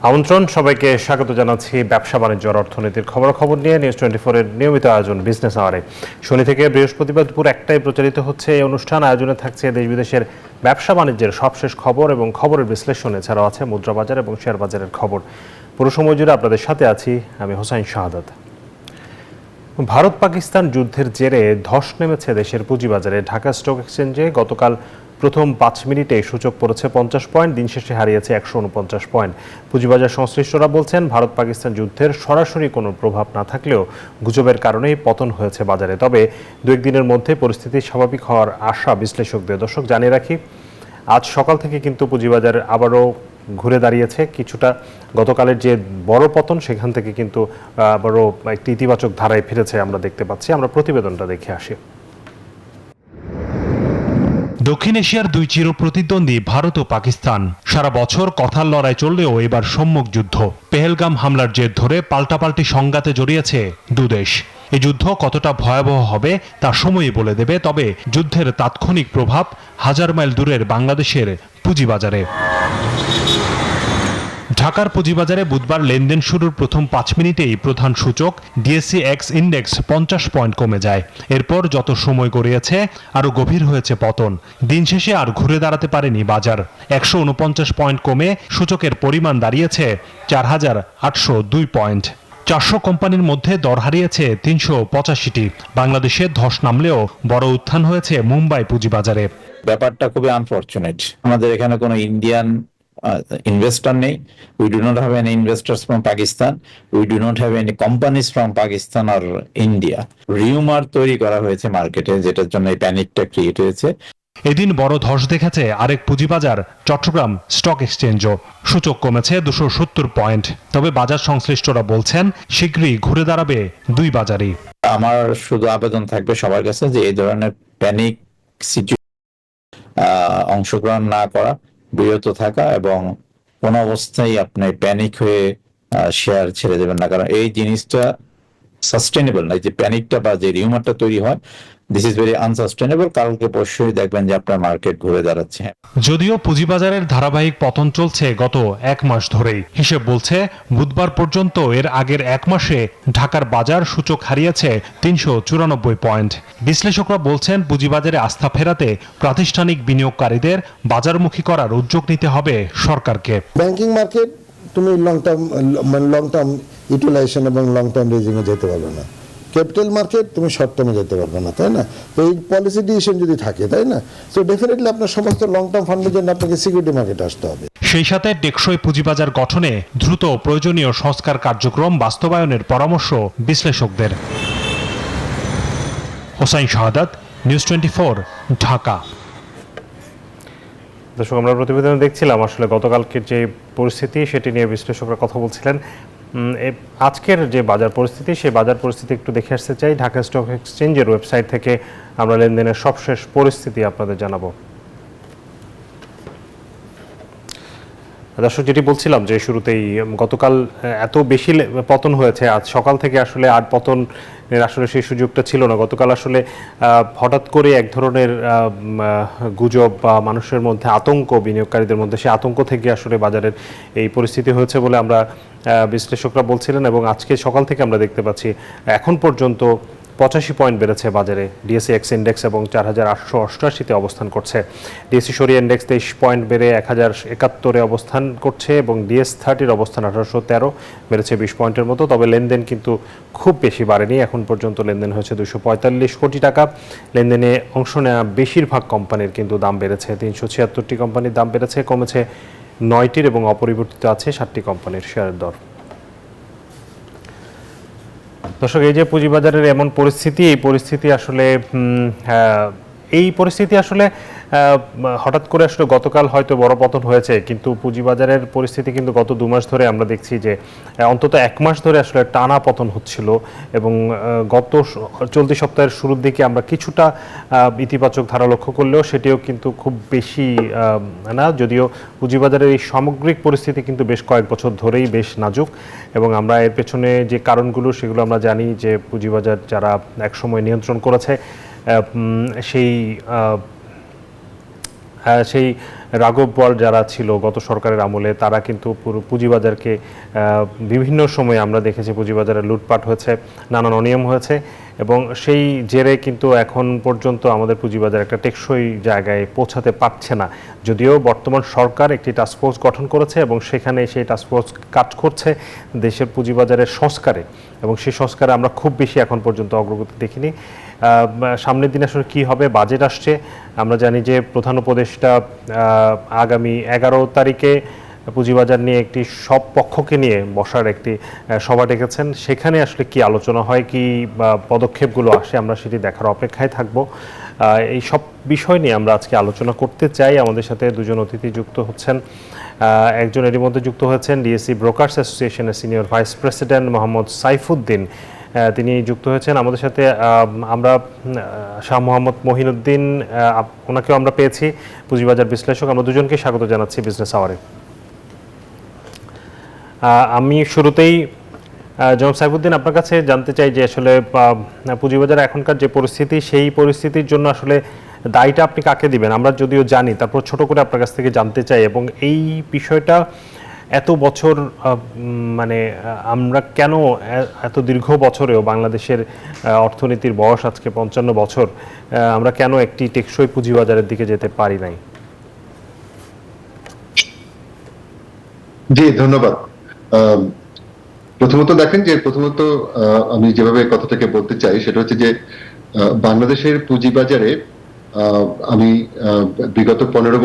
আমন্ত্রণ সবাইকে স্বাগত জানাচ্ছি ব্যবসা বাণিজ্য আর অর্থনীতির খবর নিয়ে নিউজ 24 এর নিয়মিত আয়োজন বিজনেস আওয়ারে। শনি থেকে বৃহস্পতিবার দুপুর 1টায় প্রচারিত হচ্ছে এই অনুষ্ঠান। আয়োজনে থাকছে দেশ বিদেশের ব্যবসা বাণিজ্যের সবশেষ খবর এবং খবরের বিশ্লেষণ, এছাড়াও আছে মুদ্রা বাজার এবং শেয়ার বাজারের খবর। পুরো সময় জুড়ে আপনাদের সাথে আছি আমি হোসাইন শাহাদাত। ভারত পাকিস্তান যুদ্ধের জেরে ধস নেমেছে দেশের পুঁজিবাজারে। ঢাকা স্টক এক্সচেঞ্জে গতকাল প্রথম 5 মিনিটে সূচক পড়েছে 50 পয়েন্ট, দিন শেষে হারিয়েছে 149 পয়েন্ট। পুঁজিবাজার সংশ্লিষ্টরা বলছেন, ভারত পাকিস্তান যুদ্ধের সরাসরি কোনো প্রভাব না থাকলেও গুজবের কারণেই পতন হয়েছে বাজারে। তবে দু একদিনের মধ্যে পরিস্থিতি স্বাভাবিক হওয়ার আশা বিশ্লেষকদের। দর্শক, জানিয়ে রাখি, আজ সকাল থেকে কিন্তু পুঁজিবাজার আবারও ঘুরে দাঁড়িয়েছে কিছুটা। গতকালের যে বড় পতন, সেখান থেকে কিন্তু আবারও একটি ইতিবাচক ধারায় ফিরেছে আমরা দেখতে পাচ্ছি। আমরা প্রতিবেদনটা দেখে আসি। দক্ষিণ এশিয়ার দুই চির প্রতিদ্বন্দ্বী ভারত ও পাকিস্তান সারা বছর কথার লড়াই চললেও এবার সম্মুখ যুদ্ধ। পেহেলগাম হামলার জের ধরে পাল্টাপাল্টি সংঘাতে জড়িয়েছে দুদেশ। এই যুদ্ধ কতটা ভয়াবহ হবে তা সময়ই বলে দেবে। তবে যুদ্ধের তাৎক্ষণিক প্রভাব হাজার মাইল দূরের বাংলাদেশের পুঁজিবাজারে। ঢাকার পুঁজিবাজারে বুধবার লেনদেন শুরুর প্রথম 5 মিনিটেই প্রধান সূচক ডিএসসি এক্স ইন্ডেক্স 50 পয়েন্ট কমে যায়। এরপর যত সময় গড়িয়েছে আরও গভীর হয়েছে পতন। দিন শেষে আর ঘুরে দাঁড়াতে পারেনি বাজার। 149 পয়েন্ট কমে সূচকের পরিমাণ দাঁড়িয়েছে 4802 পয়েন্ট। 400 কোম্পানির মধ্যে দর হারিয়েছে 385টি। বাংলাদেশে ধস নামলেও বড় উত্থান হয়েছে মুম্বাই পুঁজিবাজারে। ব্যাপারটা খুবই আনফরচুনেট। আমাদের এখানে কোনো ইন্ডিয়ান investor নেই। We do not have any investors from Pakistan. We do not have any companies from Pakistan or India. Rumour তৈরি করা হয়েছে মার্কেটে, যেটার জন্য এই প্যানিকটা ক্রিয়েট হয়েছে। এদিন বড় ধস দেখেছে আরেক পুঁজিবাজার চট্টগ্রাম স্টক এক্সচেঞ্জও। সূচক কমেছে 270 পয়েন্ট। তবে বাজার সংশ্লিষ্টরা বলছেন, শীঘ্রই ঘুরে দাঁড়াবে দুই বাজারই। আমার শুধু আবেদন থাকবে সবার কাছে যে এই ধরনের প্যানিক অংশগ্রহণ না করা, বিরত থাকা এবং কোন অবস্থায় আপনি প্যানিক হয়ে শেয়ার ছেড়ে দেবেন না। কারণ এই জিনিসটা সাস্টেনেবল না। যে প্যানিকটা বা যে রিউমারটা তৈরি হয়, দিস ইজ ভেরি আনসাস্টেনেবল। কালকে পরশুই দেখবেন যে আপনার মার্কেট ঘুরে দাঁড়াচ্ছে। যদিও পুঁজিবাজারের ধারাবাহিক পতন চলছে গত 1 মাস ধরেই। হিসেব বলছে বুধবার পর্যন্ত এর আগের 1 মাসে ঢাকার বাজার সূচক হারিয়েছে 394 পয়েন্ট। বিশ্লেষকরা বলছেন, পুঁজিবাজারে আস্থা ফেরাতে প্রাতিষ্ঠানিক বিনিয়োগকারীদের বাজারমুখী করার উদ্যোগ নিতে হবে সরকারকে। ব্যাংকিং মার্কেট তুমি লং টার্ম ইউটিলাইজেশন এবং লং টার্ম রেজিং এ যেতে পারবে না। ক্যাপিটাল মার্কেট তুমি শর্ট টার্মে যেতে পারবে না, তাই না? তো এই পলিসি ডিসিশন যদি থাকে, তাই না, সো ডেফিনেটলি আপনার সমস্ত লং টার্ম ফান্ডের জন্য আপনাকে সিকিউরিটি মার্কেটে আসতে হবে। সেই সাথে টেকসই পুঁজিবাজার গঠনে দ্রুত প্রয়োজনীয় সংস্কার কার্যক্রম বাস্তবায়নের পরামর্শ বিশ্লেষকদের। হোসাইন শাহাদাত, নিউজ 24, ঢাকা। দর্শক, আমরা প্রতিবেদনে দেখছিলাম আসলে গতকালকের যে পরিস্থিতি, সেটি নিয়ে বিশ্লেষকরা কথা বলছিলেন। আজকের যে বাজার পরিস্থিতি, সেই বাজার পরিস্থিতি একটু দেখে আসতে চাই। ঢাকা স্টক এক্সচেঞ্জের ওয়েবসাইট থেকে আমরা লেনদেনের সবশেষ পরিস্থিতি আপনাদের জানাবো। দর্শক, যেটি বলছিলাম যে শুরুতেই, গতকাল এত বেশি পতন হয়েছে, আজ সকাল থেকে আসলে আর পতন আসলে সেই সুযোগটা ছিল না। গতকাল আসলে হঠাৎ করে এক ধরনের গুজব বা মানুষের মধ্যে আতঙ্ক, বিনিয়োগকারীদের মধ্যে সেই আতঙ্ক থেকে আসলে বাজারের এই পরিস্থিতি হয়েছে বলে আমরা বিশ্লেষকরা বলছিলেন। এবং আজকে সকাল থেকে আমরা দেখতে পাচ্ছি এখন পর্যন্ত 85 পয়েন্ট বেড়েছে বাজারে ডিএসসি এক্স ইন্ডেক্স এবং 4888-তে অবস্থান করছে। ডিএসসি সরিয়া ইন্ডেক্স 23 পয়েন্ট বেড়ে 1071-এ অবস্থান করছে এবং ডিএস 30-র অবস্থান 1813, বেড়েছে 20 পয়েন্টের মতো। তবে লেনদেন কিন্তু খুব বেশি বাড়েনি। এখন পর্যন্ত লেনদেন হয়েছে 245 কোটি টাকা। লেনদেনে অংশ নেওয়া বেশিরভাগ কোম্পানির কিন্তু দাম বেড়েছে। 376টি কোম্পানির দাম বেড়েছে, কমেছে 9টির এবং অপরিবর্তিত আছে 7টি কোম্পানির শেয়ারের দর। দর্শক, এই যে পুঁজিবাজারের এমন পরিস্থিতি, এই পরিস্থিতি আসলে হঠাৎ করে আসলে গতকাল হয়তো বড় পতন হয়েছে, কিন্তু পুঁজিবাজারের পরিস্থিতি কিন্তু গত 2 মাস ধরে আমরা দেখছি যে অন্তত 1 মাস ধরে আসলে টানা পতন হচ্ছিল। এবং গত চলতি সপ্তাহের শুরুর দিকে আমরা কিছুটা ইতিবাচক ধারা লক্ষ্য করলেও সেটিও কিন্তু খুব বেশি না। যদিও পুঁজিবাজারের এই সামগ্রিক পরিস্থিতি কিন্তু বেশ কয়েক বছর ধরেই বেশ নাজুক, এবং আমরা এর পেছনে যে কারণগুলো সেগুলো আমরা জানি যে পুঁজিবাজার যারা একসময় নিয়ন্ত্রণ করেছে সেই রাঘব বোয়াল যারা ছিল গত সরকারের আমলে, তারা কিন্তু পুরো পুঁজিবাজারকে বিভিন্ন সময়ে আমরা দেখেছি পুঁজিবাজারে লুটপাট হয়েছে, নানান অনিয়ম হয়েছে, এবং সেই জেরে কিন্তু এখন পর্যন্ত আমাদের পুঁজিবাজার একটা টেকসই জায়গায় পৌঁছাতে পারছে না। যদিও বর্তমান সরকার একটি টাস্কফোর্স গঠন করেছে এবং সেখানে সেই টাস্কফোর্স কাজ করছে দেশের পুঁজিবাজারের সংস্কারে, এবং সেই সংস্কারে আমরা খুব বেশি এখন পর্যন্ত অগ্রগতি দেখিনি। সামনের দিনে আসলে কী হবে? বাজেট আসছে, আমরা জানি যে প্রধান উপদেষ্টা আগামী 11 তারিখে পুঁজিবাজার নিয়ে একটি সব পক্ষকে নিয়ে বসার একটি সভা ডেকেছেন। সেখানে আসলে কি আলোচনা হয়, কি পদক্ষেপগুলো আসে, আমরা সেটি দেখার অপেক্ষায় থাকব। এই সব বিষয় নিয়ে আমরা আজকে আলোচনা করতে চাই। আমাদের সাথে দুজন অতিথি যুক্ত হচ্ছেন। একজন এরই মধ্যে যুক্ত হয়েছেন ডিএসসি ব্রোকার্স অ্যাসোসিয়েশনের senior vice president Mohammad Saifuddin, তিনি যুক্ত হয়েছেন আমাদের সাথে। আমরা শাহ মোহাম্মদ মহিনুদ্দিন, ওনাকেও আমরা পেয়েছি, পুঁজিবাজার বিশ্লেষক। আমরা দুজনকে স্বাগত জানাচ্ছি বিজনেস আওয়ারে। আমি শুরুতেই জনাব সাইফুদ্দিন আপনার কাছে জানতে চাই যে আসলে পুঁজিবাজার এখনকার যে পরিস্থিতি, সেই পরিস্থিতির জন্য আসলে দায়টা আপনি কাকে দিবেন? আমরা যদিও জানি, তারপর ছোট করে আপনার কাছ থেকে জানতে চাই, এবং এই বিষয়টা এত বছর মানে আমরা কেন এত দীর্ঘ বছরেও বাংলাদেশের অর্থনীতির বয়স আজকে 55 বছর, আমরা কেন একটি টেকসই পুঁজিবাজারের দিকে যেতে পারি নাই? জি, ধন্যবাদ। প্রথমত দেখেন যে আমি যেভাবে কথাটাকে বলতে চাই সেটা হচ্ছে যে বাংলাদেশের পুঁজিবাজারে আমি বিগত 15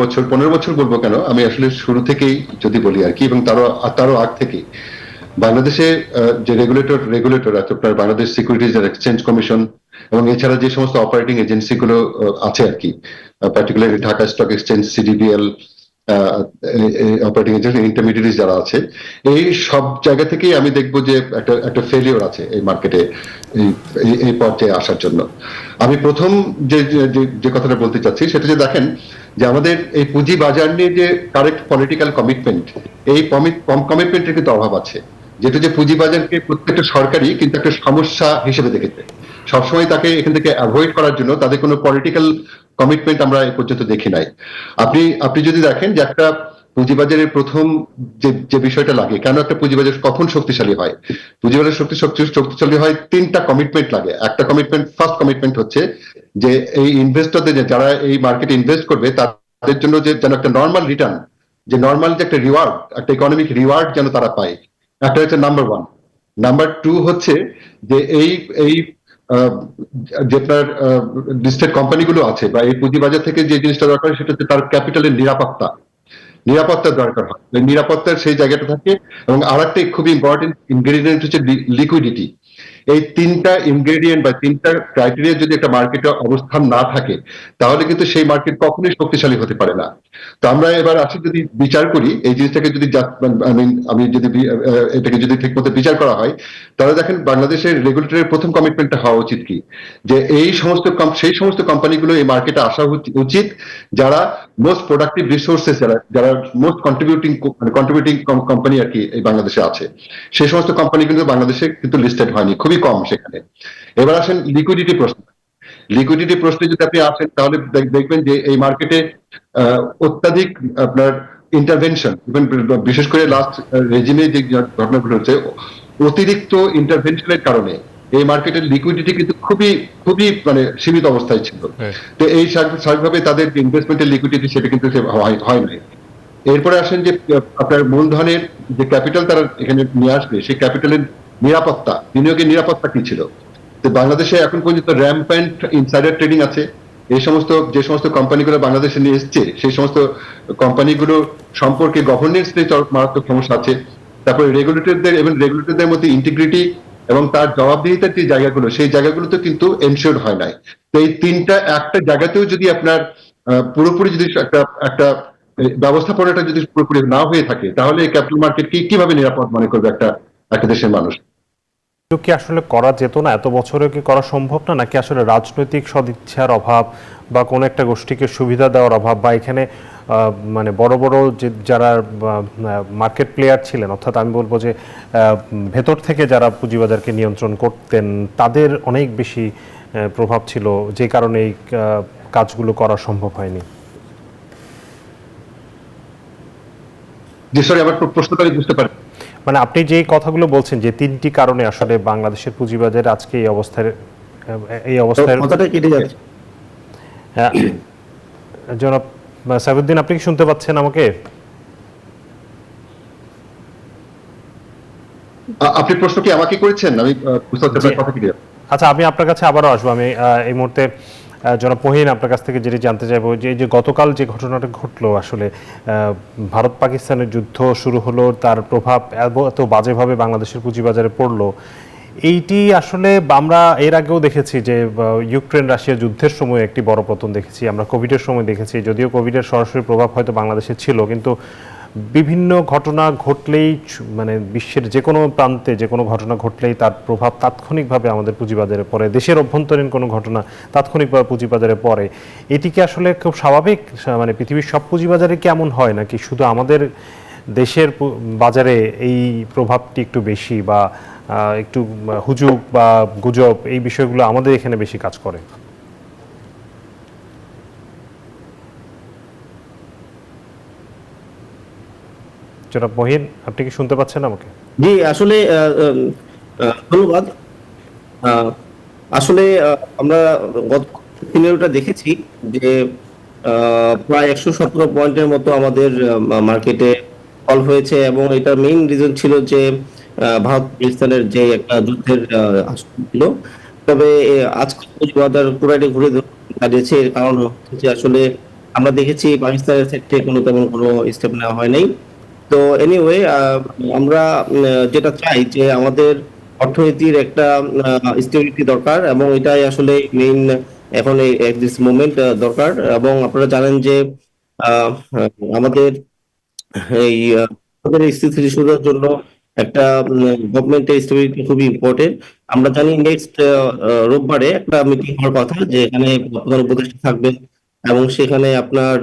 বছর বলবো কেন, আমি আসলে শুরু থেকেই যদি বলি আর কি, এবং তারও আগ থেকেই বাংলাদেশে যে রেগুলেটর আপনার Bangladesh securities and exchange commission এবং এছাড়া যে সমস্ত অপারেটিং এজেন্সি গুলো আছে আর কি, particularly Dhaka stock exchange, CDBL, operating agent, intermediates যারা আছে, এই সব জায়গা থেকেই আমি দেখবো যে একটা ফেলিওর আছে এই মার্কেটে এই পর্যায়ে আসার জন্য। আমি প্রথম যে কথাটা বলতে চাচ্ছি সেটা যে দেখেন যে আমাদের এই পুঁজি বাজার নিয়ে যে কারেক্ট পলিটিক্যাল কমিটমেন্ট, এই কমিটমেন্টের কিন্তু অভাব আছে, যেটা যে পুঁজি বাজারকে প্রত্যেকটা সরকারই কিন্তু একটা সমস্যা হিসেবে দেখেছে। সবসময় তাকে এখান থেকে অ্যাভয়েড করার জন্য তাদের কোনো পলিটিক্যাল কমিটমেন্ট আমরা এ পর্যন্ত দেখি নাই। আপনি যদি দেখেন যে একটা পুঁজিবাজারের প্রথম যে বিষয়টা লাগে, কেন একটা পুঁজিবাজার কখন শক্তিশালী হয়, পুঁজিবাজার শক্তিশালী হয় তিনটা কমিটমেন্ট লাগে। একটা কমিটমেন্ট, ফার্স্ট কমিটমেন্ট হচ্ছে যে এই ইনভেস্টরদের যারা এই মার্কেটে ইনভেস্ট করবে তাদের জন্য যে যেন একটা নর্মাল রিটার্ন, যে নর্মাল যে একটা রিওয়ার্ড, একটা ইকোনমিক রিওয়ার্ড যেন তারা পায়, একটা হচ্ছে নাম্বার ওয়ান। নাম্বার টু হচ্ছে যে এই যে আপনার লিস্টেড কোম্পানিগুলো আছে বা এই পুঁজিবাজার থেকে যে জিনিসটা দরকার সেটা হচ্ছে তার ক্যাপিটালের নিরাপত্তার দরকার হয়, নিরাপত্তার সেই জায়গাটা থাকে। এবং আর একটা খুবই ইম্পর্টেন্ট ইনগ্রেডিয়েন্ট হচ্ছে লিকুইডিটি। এই তিনটা ইনগ্রেডিয়েন্ট বা তিনটা ক্রাইটেরিয়া যদি একটা মার্কেটে অবস্থান না থাকে তাহলে কিন্তু সেই মার্কেট কখনোই শক্তিশালী হতে পারে না। তো আমরা এবার আসি যদি বিচার করি এই জিনিসটাকে, যদি আমি যদি এটাকে যদি ঠিকমতো বিচার করা হয়, তাহলে দেখেন বাংলাদেশের রেগুলেটরের প্রথম কমিটমেন্টটা হওয়া উচিত কি, যে সেই সমস্ত কোম্পানিগুলো এই মার্কেটে আসা উচিত যারা মোস্ট প্রোডাক্টিভ রিসোর্সেস, যারা মোস্ট কন্ট্রিবিউটিং কোম্পানি আর কি এই বাংলাদেশে আছে, সেই সমস্ত কোম্পানি কিন্তু বাংলাদেশে কিন্তু লিস্টেড হয়নি, খুবই কম সেখানে। এবার আসেন লিকুইডিটি প্রশ্নে যদি আপনি আসেন তাহলে দেখবেন যে এই মার্কেটে অত্যাধিক আপনার ইন্টারভেনশন, বিশেষ করে লাস্ট রেজিমে যে ঘটনাগুলো হচ্ছে, অতিরিক্ত ইন্টারভেনশনের কারণে এই মার্কেটের লিকুইডিটি কিন্তু খুবই মানে সীমিত অবস্থায় ছিল। তো এই স্বাভাবিকভাবে তাদের ইনভেস্টমেন্টের লিকুইডিটি সেটা কিন্তু হয় নাই। এরপরে আসেন যে আপনার মূলধনের যে ক্যাপিটাল তারা এখানে নিয়ে আসবে, সেই ক্যাপিটালের নিরাপত্তা, বিনিয়োগের নিরাপত্তা কি ছিল। তো বাংলাদেশে এখন পর্যন্ত র্যাম্প্যান্ট ইনসাইডার ট্রেডিং আছে। যে সমস্ত কোম্পানিগুলো বাংলাদেশে নিয়ে এসছে সেই সমস্ত কোম্পানিগুলো সম্পর্কে গভর্নেন্স নিয়ে মারাত্মক সমস্যা আছে। তারপরে রেগুলেটরদের মধ্যে ইন্টিগ্রিটি এবং তার জবাবদিহিতার যে জায়গাগুলো, সেই জায়গাগুলোতে কিন্তু এনশিওর হয় নাই। তো এই তিনটা একটা জায়গাতেও যদি আপনার পুরোপুরি যদি একটা ব্যবস্থাপনাটা যদি পুরোপুরি না হয়ে থাকে তাহলে এই ক্যাপিটাল মার্কেট কিভাবে নিরাপদ মনে করবে একটা দেশের মানুষ? কি আসলে করা যেত না? এত বছরে কি করা সম্ভব না, নাকি আসলে রাজনৈতিক সদিচ্ছার অভাব বা কোনো একটা গোষ্ঠীকে সুবিধা দেওয়ার অভাব, বা এখানে মানে বড় বড় যে যারা মার্কেট প্লেয়ার ছিলেন, অর্থাৎ আমি বলবো যে ভেতর থেকে যারা পুঁজিবাজারকে নিয়ন্ত্রণ করতেন তাদের অনেক বেশি প্রভাব ছিল, যে কারণে এই কাজগুলো করা সম্ভব হয়নি? যে সরি আমার প্রশ্নটা আমি বুঝতে পারি। মানে আপনি যে কথাগুলো বলছেন যে তিনটি কারণে আসলে বাংলাদেশের পুঁজিবাজার আজকে এই অবস্থায় কথাটা কেটে যাচ্ছে। জনাব সাইফুদ্দিন, আপনি কি শুনতে পাচ্ছেন আমাকে? আপনি প্রশ্ন কি আমাকে করেছেন? আমি বুঝতে পারছি আপনার কথা কি। আচ্ছা, আমি আপনার কাছে আবারও আসবো। আমি এই মুহূর্তে জনাব মহিন আপনার কাছ থেকে যেটি জানতে চাইবো যে গতকাল যে ঘটনাটা ঘটলো, আসলে ভারত পাকিস্তানের যুদ্ধ শুরু হলো, তার প্রভাব এত বাজেভাবে বাংলাদেশের পুঁজিবাজারে পড়লো, এইটি আসলে আমরা এর আগেও দেখেছি যে ইউক্রেন রাশিয়া যুদ্ধের সময় একটি বড় পতন দেখেছি, আমরা কোভিডের সময় দেখেছি। যদিও কোভিডের সরাসরি প্রভাব হয়তো বাংলাদেশে ছিল, কিন্তু বিভিন্ন ঘটনা ঘটলেই মানে বিশ্বের যে কোনো প্রান্তে যে কোনো ঘটনা ঘটলেই তার প্রভাব তাৎক্ষণিকভাবে আমাদের পুঁজিবাজারে পড়ে। দেশের অভ্যন্তরীণ কোনো ঘটনা তাৎক্ষণিকভাবে পুঁজিবাজারে পড়ে। এটি কি আসলে খুব স্বাভাবিক? মানে পৃথিবীর সব পুঁজিবাজারে কি এমন হয় নাকি শুধু আমাদের দেশের বাজারে এই প্রভাবটি একটু বেশি, বা একটু হুজুগ বা গুজব এই বিষয়গুলো আমাদের এখানে বেশি কাজ করে? জনাব মহিন, আপনি কি শুনতে পাচ্ছেন আমাকে? জি, আসলে ধন্যবাদ। আহ, আসলে আমরা গত সিনারিওটা দেখেছি যে প্রায় 117 পয়েন্টের মতো আমাদের মার্কেটে ফল হয়েছে, এবং এটার মেইন রিজন ছিল যে ভারত পাকিস্তানের যে একটা যুদ্ধের আশঙ্কা ছিল। তবে আজকে বাজার পুরাটি ঘুরে দাঁড়িয়েছে। এর কারণ হচ্ছে যে আসলে আমরা দেখেছি পাকিস্তানের ক্ষেত্রে তেমন কোনো স্টেপ নেওয়া হয় নাই। তো এনিওয়ে, আমরা যেটা চাই যে আমাদের অর্থনীতির একটা স্টেবিলিটি দরকার, এবং এটাই আসলে মেইন এখন এই দিস মোমেন্ট দরকার। এবং আপনারা জানেন যে আহ, আমাদের এই আমাদের এই স্থিতিশীলতার জন্য একটা গভর্নমেন্টের স্টেবিলিটি খুবই ইম্পর্টেন্ট। আমরা জানি নেক্সট রোববারে একটা মিটিং হওয়ার কথা, যে এখানে প্রধান উপদেষ্টা থাকবে, এবং সেখানে আপনার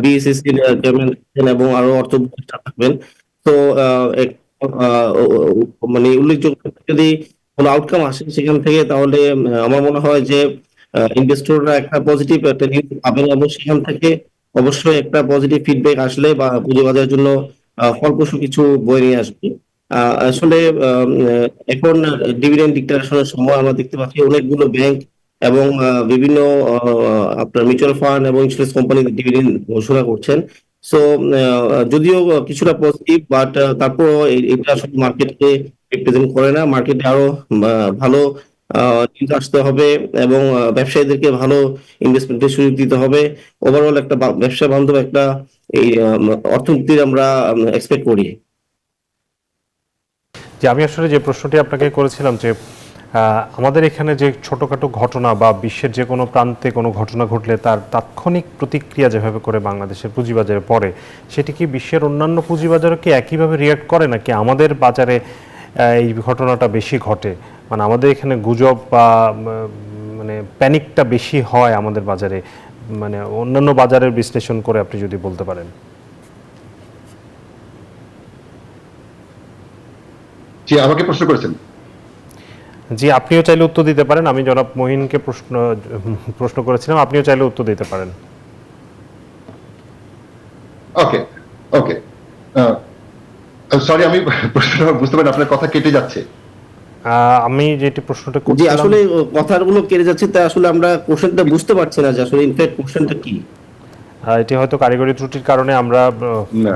বিএসসি চেয়ারম্যান এবং আরো অর্থ উপদেষ্টা থাকবেন। তো মানে উল্লেখযোগ্য যদি কোনো আউটকাম আসে সেখান থেকে, তাহলে আমার মনে হয় যে ইনভেস্টররা একটা পজিটিভ একটা নিউজ পাবেন, এবং সেখান থেকে অবশ্যই একটা পজিটিভ ফিডব্যাক আসলে বা পুঁজিবাজারের জন্য ফলপ্রসূ কিছু বয়ে নিয়ে আসবে। আসলে এখন ডিভিডেন্ড ডিক্লারেশনের সময় আমরা দেখতে পাচ্ছি অনেকগুলো ব্যাংক এবং বিভিন্ন আপনার মিউচুয়াল ফান্ড এবং ইন্স্যুরেন্স কোম্পানি ডিভিডেন্ড ঘোষণা করছেন। সো যদিও কিছুটা পজিটিভ, বাট তারপর এটা আসলে মার্কেটকে রিপ্রেজেন্ট করে না। মার্কেটে আরো ভালো নিউজ আসতে হবে, এবং ব্যবসায়ীদেরকে ভালো ইনভেস্টমেন্টের সুযোগ দিতে হবে। ওভারঅল একটা ব্যবসা বান্ধব একটা এই অর্থনীতির আমরা এক্সপেক্ট করি। যে আমি আসলে যে প্রশ্নটি আপনাকে করেছিলাম যে আমাদের এখানে যে ছোটোখাটো ঘটনা বা বিশ্বের যে কোনো প্রান্তে কোনো ঘটনা ঘটলে তার তাৎক্ষণিক প্রতিক্রিয়া যেভাবে করে বাংলাদেশের পুঁজিবাজারে পড়ে, সেটি কি বিশ্বের অন্যান্য পুঁজিবাজারও কি একইভাবে রিয়াক্ট করে, নাকি আমাদের বাজারে এই ঘটনাটা বেশি ঘটে? মানে আমাদের এখানে গুজব বা মানে প্যানিকটা বেশি হয় আমাদের বাজারে, মানে অন্যান্য বাজারের বিশ্লেষণ করে আপনি যদি বলতে পারেন। জি, আমাকে প্রশ্ন করেছেন। জি, আপনিও চাইলে উত্তর দিতে পারেন। আমি জনাব মহিনকে প্রশ্ন করেছিলাম, আপনিও চাইলে উত্তর দিতে পারেন। ওকে ওকে সরি, আমি প্রশ্নটা বুঝতে পারি, আপনার কথা কেটে যাচ্ছে। আমি যেটি প্রশ্নটা জি, করছিলাম, আসলে কথাগুলো কেটে যাচ্ছে, তাই আসলে আমরা কোশ্চেনটা বুঝতে পারছি না যে আসলে ইনফ্যাক্ট কোশ্চেনটা কি। এটি হয়তো কারিগরি ত্রুটির কারণে আমরা না,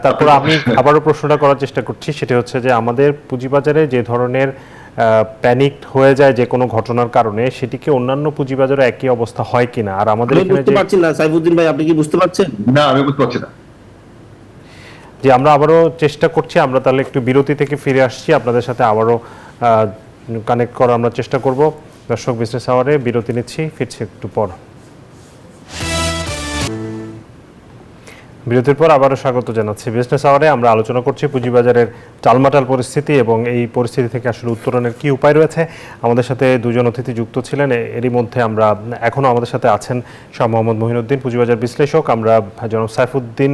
তারপর আমি আবারও প্রশ্নটা করার চেষ্টা করছি। সেটা হচ্ছে যে আমাদের পুঁজিবাজারে যে ধরনের প্যানিক হয়ে যায় যে কোনো ঘটনার কারণে, সেটিকে অন্যান্য পুঁজিবাজারে একই অবস্থা হয় কিনা, আর আমাদের আমি এখানে বুঝতে যে পারছি না। সাইফুদ্দিন ভাই, আপনি কি বুঝতে পারছেন? না, আমি বুঝতে পারছি না। যে আমরা আবারও চেষ্টা করছি। আমরা তাহলে একটু বিরতি থেকে ফিরে আসছি, আপনাদের সাথে আবারও কানেক্ট করার আমরা চেষ্টা করব। দর্শক, বিজনেস আওয়ারে বিরতি নিচ্ছি, ফিরছি একটু পর। বিরতির পর আবারও স্বাগত জানাচ্ছি। বিজনেস আওয়ারে আমরা আলোচনা করছি পুঁজিবাজারের টালমাটাল পরিস্থিতি এবং এই পরিস্থিতি থেকে আসলে উত্তরণের কী উপায় রয়েছে। আমাদের সাথে দুজন অতিথি যুক্ত ছিলেন। এরই মধ্যে আমরা এখনও আমাদের সাথে আছেন শাহ মোহাম্মদ মহিনুদ্দিন, পুঁজিবাজার বিশ্লেষক। আমরা জনাব সাইফুদ্দিন,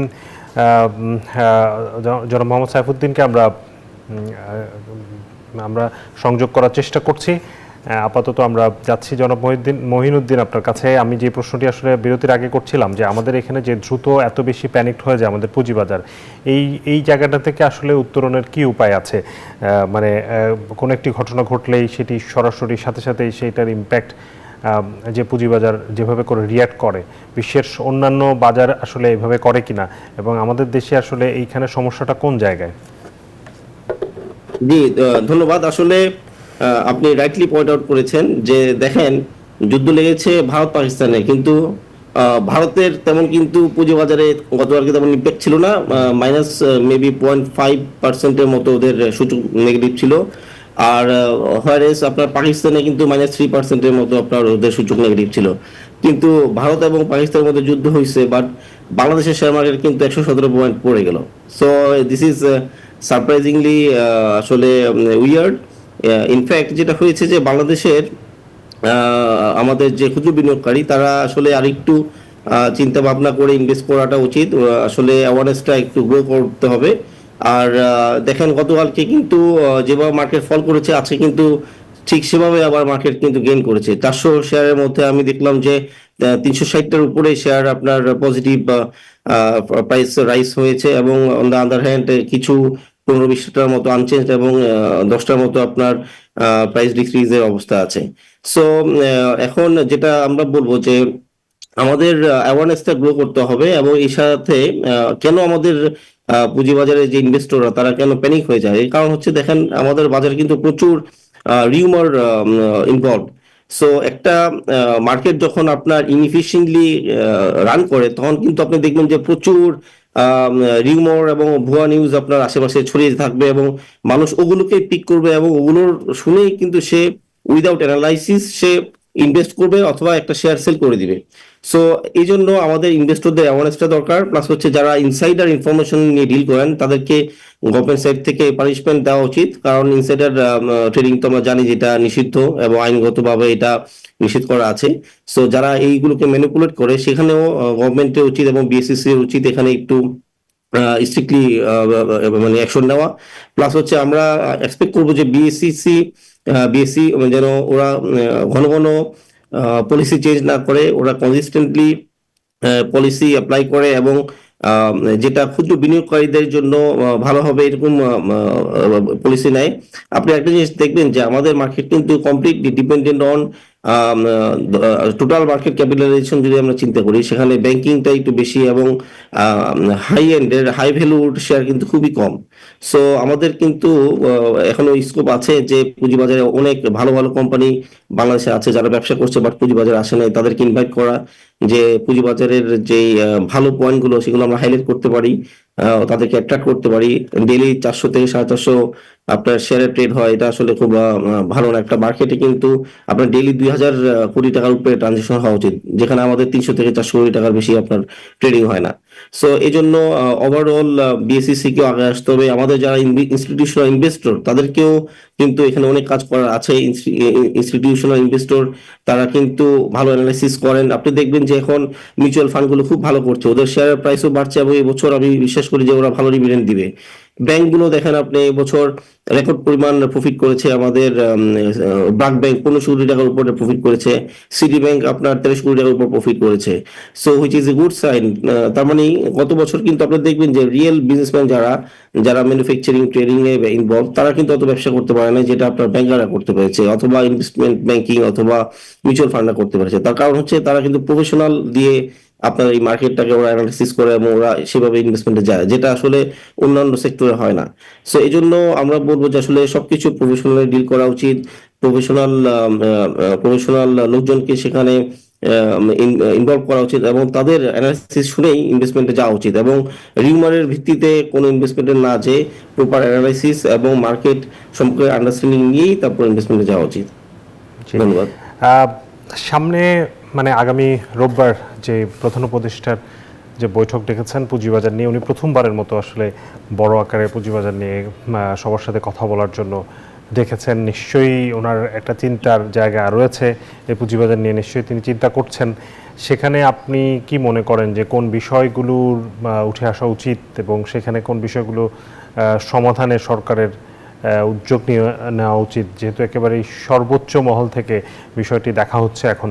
জনাব মোহাম্মদ সাইফুদ্দিনকে আমরা সংযোগ করার চেষ্টা করছি। আপাতত আমরা যাচ্ছি জনাব মহিনুদ্দিন আপনার কাছে। আমি যে প্রশ্নটি আসলে বিরতির আগে করছিলাম যে আমাদের এখানে যে দ্রুত এত বেশি প্যানিকড হয়ে যায় আমাদের পুঁজিবাজার, এই জায়গাটা থেকে আসলে উত্তরণের কি উপায় আছে? মানে কোনো একটি ঘটনা ঘটলেই সেটি সরাসরি সাথে সাথেই সেইটার ইম্প্যাক্ট যে পুঁজিবাজার যেভাবে করে রিয়্যাক্ট করে, বিশ্বের অন্যান্য বাজার আসলে এইভাবে করে কিনা, এবং আমাদের দেশে আসলে এইখানে সমস্যাটা কোন জায়গায়? জি, ধন্যবাদ। আসলে আপনি রাইটলি পয়েন্ট আউট করেছেন যে দেখেন, যুদ্ধ লেগেছে ভারত পাকিস্তানে, কিন্তু ভারতের তেমন কিন্তু পুঁজিবাজারে গতকালকে তেমন ইম্প্যাক্ট ছিল না। মাইনাস মেবি 0.5% মতো ওদের সূচক নেগেটিভ ছিল। আর হোয়ারেস আপনার পাকিস্তানে কিন্তু -3% মতো আপনার ওদের সূচক নেগেটিভ ছিল। কিন্তু ভারত এবং পাকিস্তানের মধ্যে যুদ্ধ হয়েছে, বাট বাংলাদেশের শেয়ার মার্কেট কিন্তু 117 পয়েন্ট পড়ে গেল। সো দিস ইজ সারপ্রাইজিংলি আসলে উইয়ার্ড। ইনফ্যাক্ট যেটা হয়েছে যে বাংলাদেশের আমাদের যে ক্ষুদ্র বিনিয়োগকারী তারা আসলে আরেকটু চিন্তা ভাবনা করে ইনভেস্ট করাটা উচিত। আসলে অ্যাওয়ারনেসটা একটু গ্রো করতে হবে। আর দেখেন, গতকালকে কিন্তু যেভাবে মার্কেট ফল করেছে, আজকে কিন্তু ঠিক সেভাবে আবার মার্কেট কিন্তু গেইন করেছে। 400 শেয়ারের মধ্যে আমি দেখলাম যে 360টার উপরে শেয়ার আপনার পজিটিভ প্রাইস রাইজ হয়েছে, এবং অন দ্য আদার হ্যান্ড কিছু 15-20টার মতো আনচেঞ্জ, এবং 10টার মতো আপনার প্রাইস ডিক্রিজের অবস্থা আছে। সো এখন যেটা আমরা বলবো যে আমাদের অ্যাওয়ারনেসটা গ্রো করতে হবে, এবং এই সাথে কেন আমাদের পুঁজিবাজারে যে ইনভেস্টররা তারা কেন প্যানিক হয়ে যায়, এই কারণ হচ্ছে দেখেন আমাদের বাজারে কিন্তু প্রচুর রিউমার ইনভলভ। সো একটা মার্কেট যখন আপনার ইনএফিশিয়েন্টলি রান করে, তখন কিন্তু আপনি দেখবেন যে প্রচুর রিউমার এবং ভুয়া নিউজ আপনার আশেপাশে ছড়িয়ে থাকবে, এবং মানুষ ওগুলোকে পিক করবে, এবং ওগুলোর শুনেই কিন্তু সে উইদাউট অ্যানালাইসিস সে ইনভেস্ট করবে অথবা একটা শেয়ার সেল করে দিবে। সো এই জন্য আমাদের ইনভেস্টরদের অ্যাওয়ারনেসটা দরকার, প্লাস হচ্ছে যারা ইনসাইডার ইনফরমেশন নিয়ে ডিল করেন তাদেরকে গভর্নমেন্ট সাইড থেকে পানিশমেন্ট দেওয়া উচিত, কারণ ইনসাইডার ট্রেডিং তো আমরা জানি যেটা নিষিদ্ধ এবং আইনগতভাবে এটা নিষিদ্ধ করা আছে। সো যারা এইগুলোকে ম্যানিপুলেট করে, সেখানেও গভর্নমেন্টের উচিত এবং বিএসইসি উচিত এখানে একটু স্ট্রিক্টলি মানে অ্যাকশন নেওয়া। প্লাস হচ্ছে আমরা এক্সপেক্ট করবো যে বিএসসি যেন ওরা ঘন ঘন পলিসি চেঞ্জ না করে, ওরা কনসিস্টেন্টলি পলিসি অ্যাপ্লাই করে, এবং যেটা ক্ষুদ্র বিনিয়োগকারীদের জন্য ভালো হবে এরকম পলিসি নেয়। আপনি একটা জিনিস দেখবেন যে আমাদের মার্কেট কিন্তু completely dependent on total market capitalization. যদি আমরা চিন্তা করি, সেখানে ব্যাংকিংটা একটু বেশি, এবং হাই এন্ডের হাই ভ্যালুর শেয়ার কিন্তু খুবই কম। সো আমাদের কিন্তু এখনো স্কোপ আছে যে পুঁজিবাজারে অনেক ভালো ভালো কোম্পানি বাংলাদেশে আছে যারা ব্যবসা করছে বাট পুঁজিবাজারে আসে নাই, তাদেরকে ইনভাইট করা, যে পুঁজিবাজারের যে ভালো পয়েন্টগুলো সেগুলো আমরা হাইলাইট করতে পারি, তাদেরকে অ্যাট্রাক্ট করতে পারি। ডেইলি 400 থেকে 450 আপনার শেয়ারে ট্রেড হয়, এটা আসলে খুব ভালো না। একটা মার্কেটে কিন্তু আপনার ডেইলি 2000 কোটি টাকার উপরে ট্রানজেকশন হওয়া উচিত, যেখানে আমাদের 300 থেকে 400 কোটি টাকার বেশি আপনার ট্রেডিং হয় না। সো এই জন্য ওভারঅল বিএসইসি কেও আগে আসতে হবে। আমাদের যারা ইনস্টিটিউশনাল ইনভেস্টর তাদেরকেও কিন্তু এখানে অনেক কাজ করার আছে। ইনস্টিটিউশনাল ইনভেস্টর তারা কিন্তু ভালো অ্যানালাইসিস করেন। আপনি দেখবেন যে এখন মিউচুয়াল ফান্ডগুলো খুব ভালো করছে, ওদের শেয়ারের প্রাইসও বাড়ছে, এবং এই বছর আমি বিশ্বাস করি যে ওরা ভালো ডিভিডেন্ড দিবে। ব্যাংকগুলো দেখেন আপনি এবছর রেকর্ড পরিমাণ প্রফিট করেছে। আমাদের ব্র্যাক ব্যাংক 15 কোটি টাকার উপরে প্রফিট করেছে, সিটি ব্যাংক আপনার 23 কোটি টাকার উপর প্রফিট করেছে। So which is a good sign. তার মানে গত বছর কিন্তু আপনি দেখবেন যে রিয়েল বিজনেসম্যান যারা ম্যানুফ্যাকচারিং ট্রেডিং এ ইনভলভ, তারা কিন্তু অত ব্যবসা করতে পারে না যেটা আপনার ব্যাংকাররা করতে পেরেছে, অথবা ইনভেস্টমেন্ট ব্যাংকিং অথবা মিউচুয়াল ফান্ডরা করতে পেরেছে। তার কারণ হচ্ছে তারা কিন্তু প্রফেশনাল দিয়ে আপনার এই মার্কেটটাকে ওরা অ্যানালিসিস করে, এবং ওরা সেভাবে ইনভেস্টমেন্টে যায়, যেটা আসলে অন্যান্য সেক্টরে হয় না। সো এই জন্য আমরা বলবো যে আসলে সবকিছু প্রফেশনাল ডিল করা উচিত। প্রফেশনাল লোকজনকে সেখানে ইনভলভ করা উচিত, এবং তাদের অ্যানালিসিস শুনেই ইনভেস্টমেন্টে যাওয়া উচিত, এবং রিউমারের ভিত্তিতে কোনো ইনভেস্টমেন্টে না যে প্রপার অ্যানালাইসিস এবং মার্কেট সম্পর্কে আন্ডারস্ট্যান্ডিং নিয়েই তারপর ইনভেস্টমেন্টে যাওয়া উচিত। ধন্যবাদ। সামনে মানে আগামী রোববার যে প্রধান উপদেষ্টার যে বৈঠক ডেকেছেন পুঁজিবাজার নিয়ে, উনি প্রথমবারের মতো আসলে বড় আকারে পুঁজিবাজার নিয়ে সবার সাথে কথা বলার জন্য দেখেছেন। নিশ্চয়ই ওনার একটা চিন্তার জায়গা রয়েছে এই পুঁজিবাজার নিয়ে, নিশ্চয়ই তিনি চিন্তা করছেন। সেখানে আপনি কি মনে করেন যে কোন বিষয়গুলোর উঠে আসা উচিত, এবং সেখানে কোন বিষয়গুলো সমাধানে সরকারের উদ্যোগ নেওয়া উচিত, যেহেতু একেবারেই সর্বোচ্চ মহল থেকে বিষয়টি দেখা হচ্ছে এখন।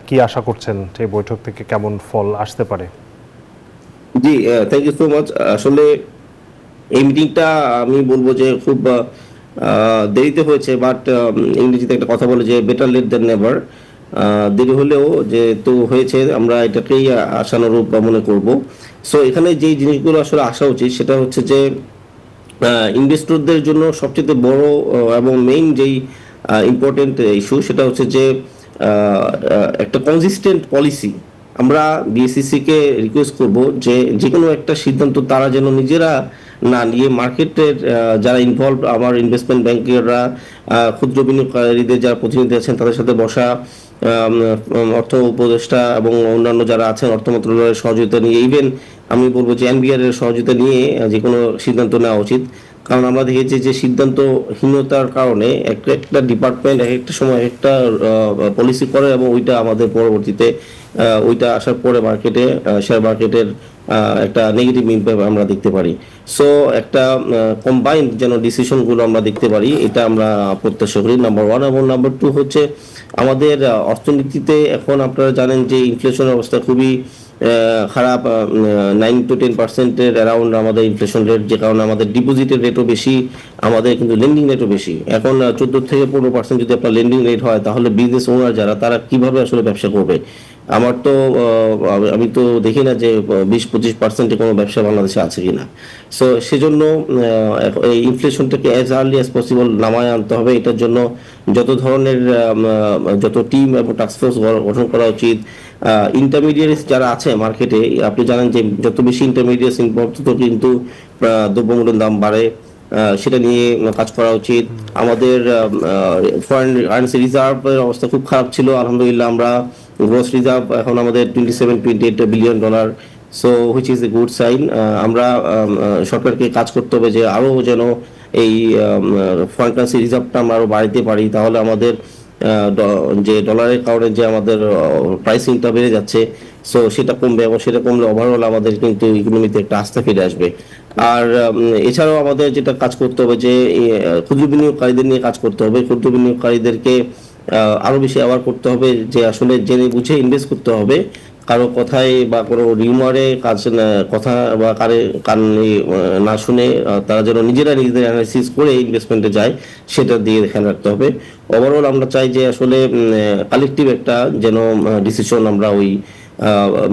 কি আশা করছেন এই বৈঠক থেকে কেমন ফল আসতে পারে? জি, থ্যাংক ইউ সো মাচ। আসলে এই মিটিংটা আমি বলবো যে খুব দেরিতে হয়েছে, বাট ইংরেজিতে একটা কথা বলে যে বেটার লেট দ্যান নেভার। দেরি হলেও যেহেতু হয়েছে আমরা এটাকেই আশানুরূপ মনে করব। সো এখানে যেই জিনিসগুলো আসলে আসা উচিত সেটা হচ্ছে যে ইনভেস্টরদের জন্য সবচেয়ে বড় এবং মেইন যেই ইম্পর্টেন্ট ইস্যু সেটা হচ্ছে যে একটা কনসিস্টেন্ট পলিসি। আমরা বিএসইসি কে রিকোয়েস্ট করব যে যে কোনো একটা সিদ্ধান্ত তারা যেন নিজেরা না নিয়ে মার্কেটের যারা ইনভলভ, আমার ইনভেস্টমেন্ট ব্যাংকাররা, ক্ষুদ্র বিনিয়োগকারীদের যারা প্রতিনিধি আছেন তাদের সাথে বসা, অর্থ উপদেষ্টা এবং অন্যান্য যারা আছেন অর্থ মন্ত্রণালয়ের সহযোগিতা নিয়ে, ইভেন আমি বলবো যে এনবিআর এর সহযোগিতা নিয়ে যে কোনো সিদ্ধান্ত নেওয়া উচিত। কারণ আমরা দেখেছি যে সিদ্ধান্তহীনতার কারণে একটা একটা ডিপার্টমেন্ট এক একটা সময় একটা পলিসি করে এবং ওইটা আমাদের পরবর্তীতে ওইটা আসার পরে মার্কেটে, শেয়ার মার্কেটের একটা নেগেটিভ ইম্প্যাক্ট আমরা দেখতে পারি। সো একটা কম্বাইন্ড যেন ডিসিশনগুলো আমরা দেখতে পারি, এটা আমরা প্রত্যাশা করি, নাম্বার ওয়ান। এবং নাম্বার টু হচ্ছে আমাদের অর্থনীতিতে এখন আপনারা জানেন যে ইনফ্লেশনের অবস্থা খুবই খারাপ। 9 to 10% অ্যারাউন্ড আমাদের ইনফ্লেশন রেট, যে কারণে আমাদের ডিপোজিটের রেটও বেশি, আমাদের কিন্তু লেন্ডিং রেটও বেশি। এখন 14 থেকে 15% যদি আপনার লেন্ডিং রেট হয় তাহলে বিজনেস ওনার যারা তারা কিভাবে আসলে ব্যবসা করবে? আমার তো আমি তো দেখি না যে 20-25% কোনো ব্যবসা বাংলাদেশে আছে কিনা। সো সেজন্য এই ইনফ্লেশনটাকে অ্যাজ আর্লি অ্যাজ পসিবল নামায় আনতে হবে। এটার জন্য যত ধরনের যত টিম এবং টাস্কফোর্স গঠন করা উচিত। ইন্টারমিডিয়েটস যারা আছে মার্কেটে, আপনি জানেন যে যত বেশি ইন্টারমিডিয়েটস ইনভলভ তত কিন্তু দ্রব্যমূল্যের দাম বাড়ে। সেটা নিয়ে কাজ করা উচিত। আমাদের ফরেন কারেন্সি রিজার্ভের অবস্থা খুব খারাপ ছিল, আলহামদুলিল্লাহ আমরা গ্রোস রিজার্ভ এখন আমাদের $27-28 billion. So which is a good sign. আমরা সরকারকে কাজ করতে হবে যে আরো যেন এই ফরেন কারেন্সি রিজার্ভটা আমরা আরো বাড়াইতে পারি, তাহলে আমাদের যে ডলারের কারণে যে আমাদের প্রাইসিংটা বেড়ে যাচ্ছে, সো সেটা কমবে এবং সেটা কমলে ওভারঅল আমাদের কিন্তু ইকোনমিতে একটা আস্থা ফিরে আসবে। আর এছাড়াও আমাদের যেটা কাজ করতে হবে যে ক্ষুদ্র বিনিয়োগকারীদের নিয়ে কাজ করতে হবে। ক্ষুদ্র বিনিয়োগকারীদেরকে আরো বেশি অ্যাওয়ার করতে হবে যে আসলে জেনে বুঝে ইনভেস্ট করতে হবে। কারো কথায় বা কোনো রিউমারে কথা বা কান না শুনে তারা যেন নিজেরা নিজেদের অ্যানালাইসিস করে ইনভেস্টমেন্টে যায়, সেটা দিয়ে খেয়াল রাখতে হবে। ওভারঅল আমরা চাই যে আসলে কালেকটিভ একটা যেন ডিসিশন আমরা ওই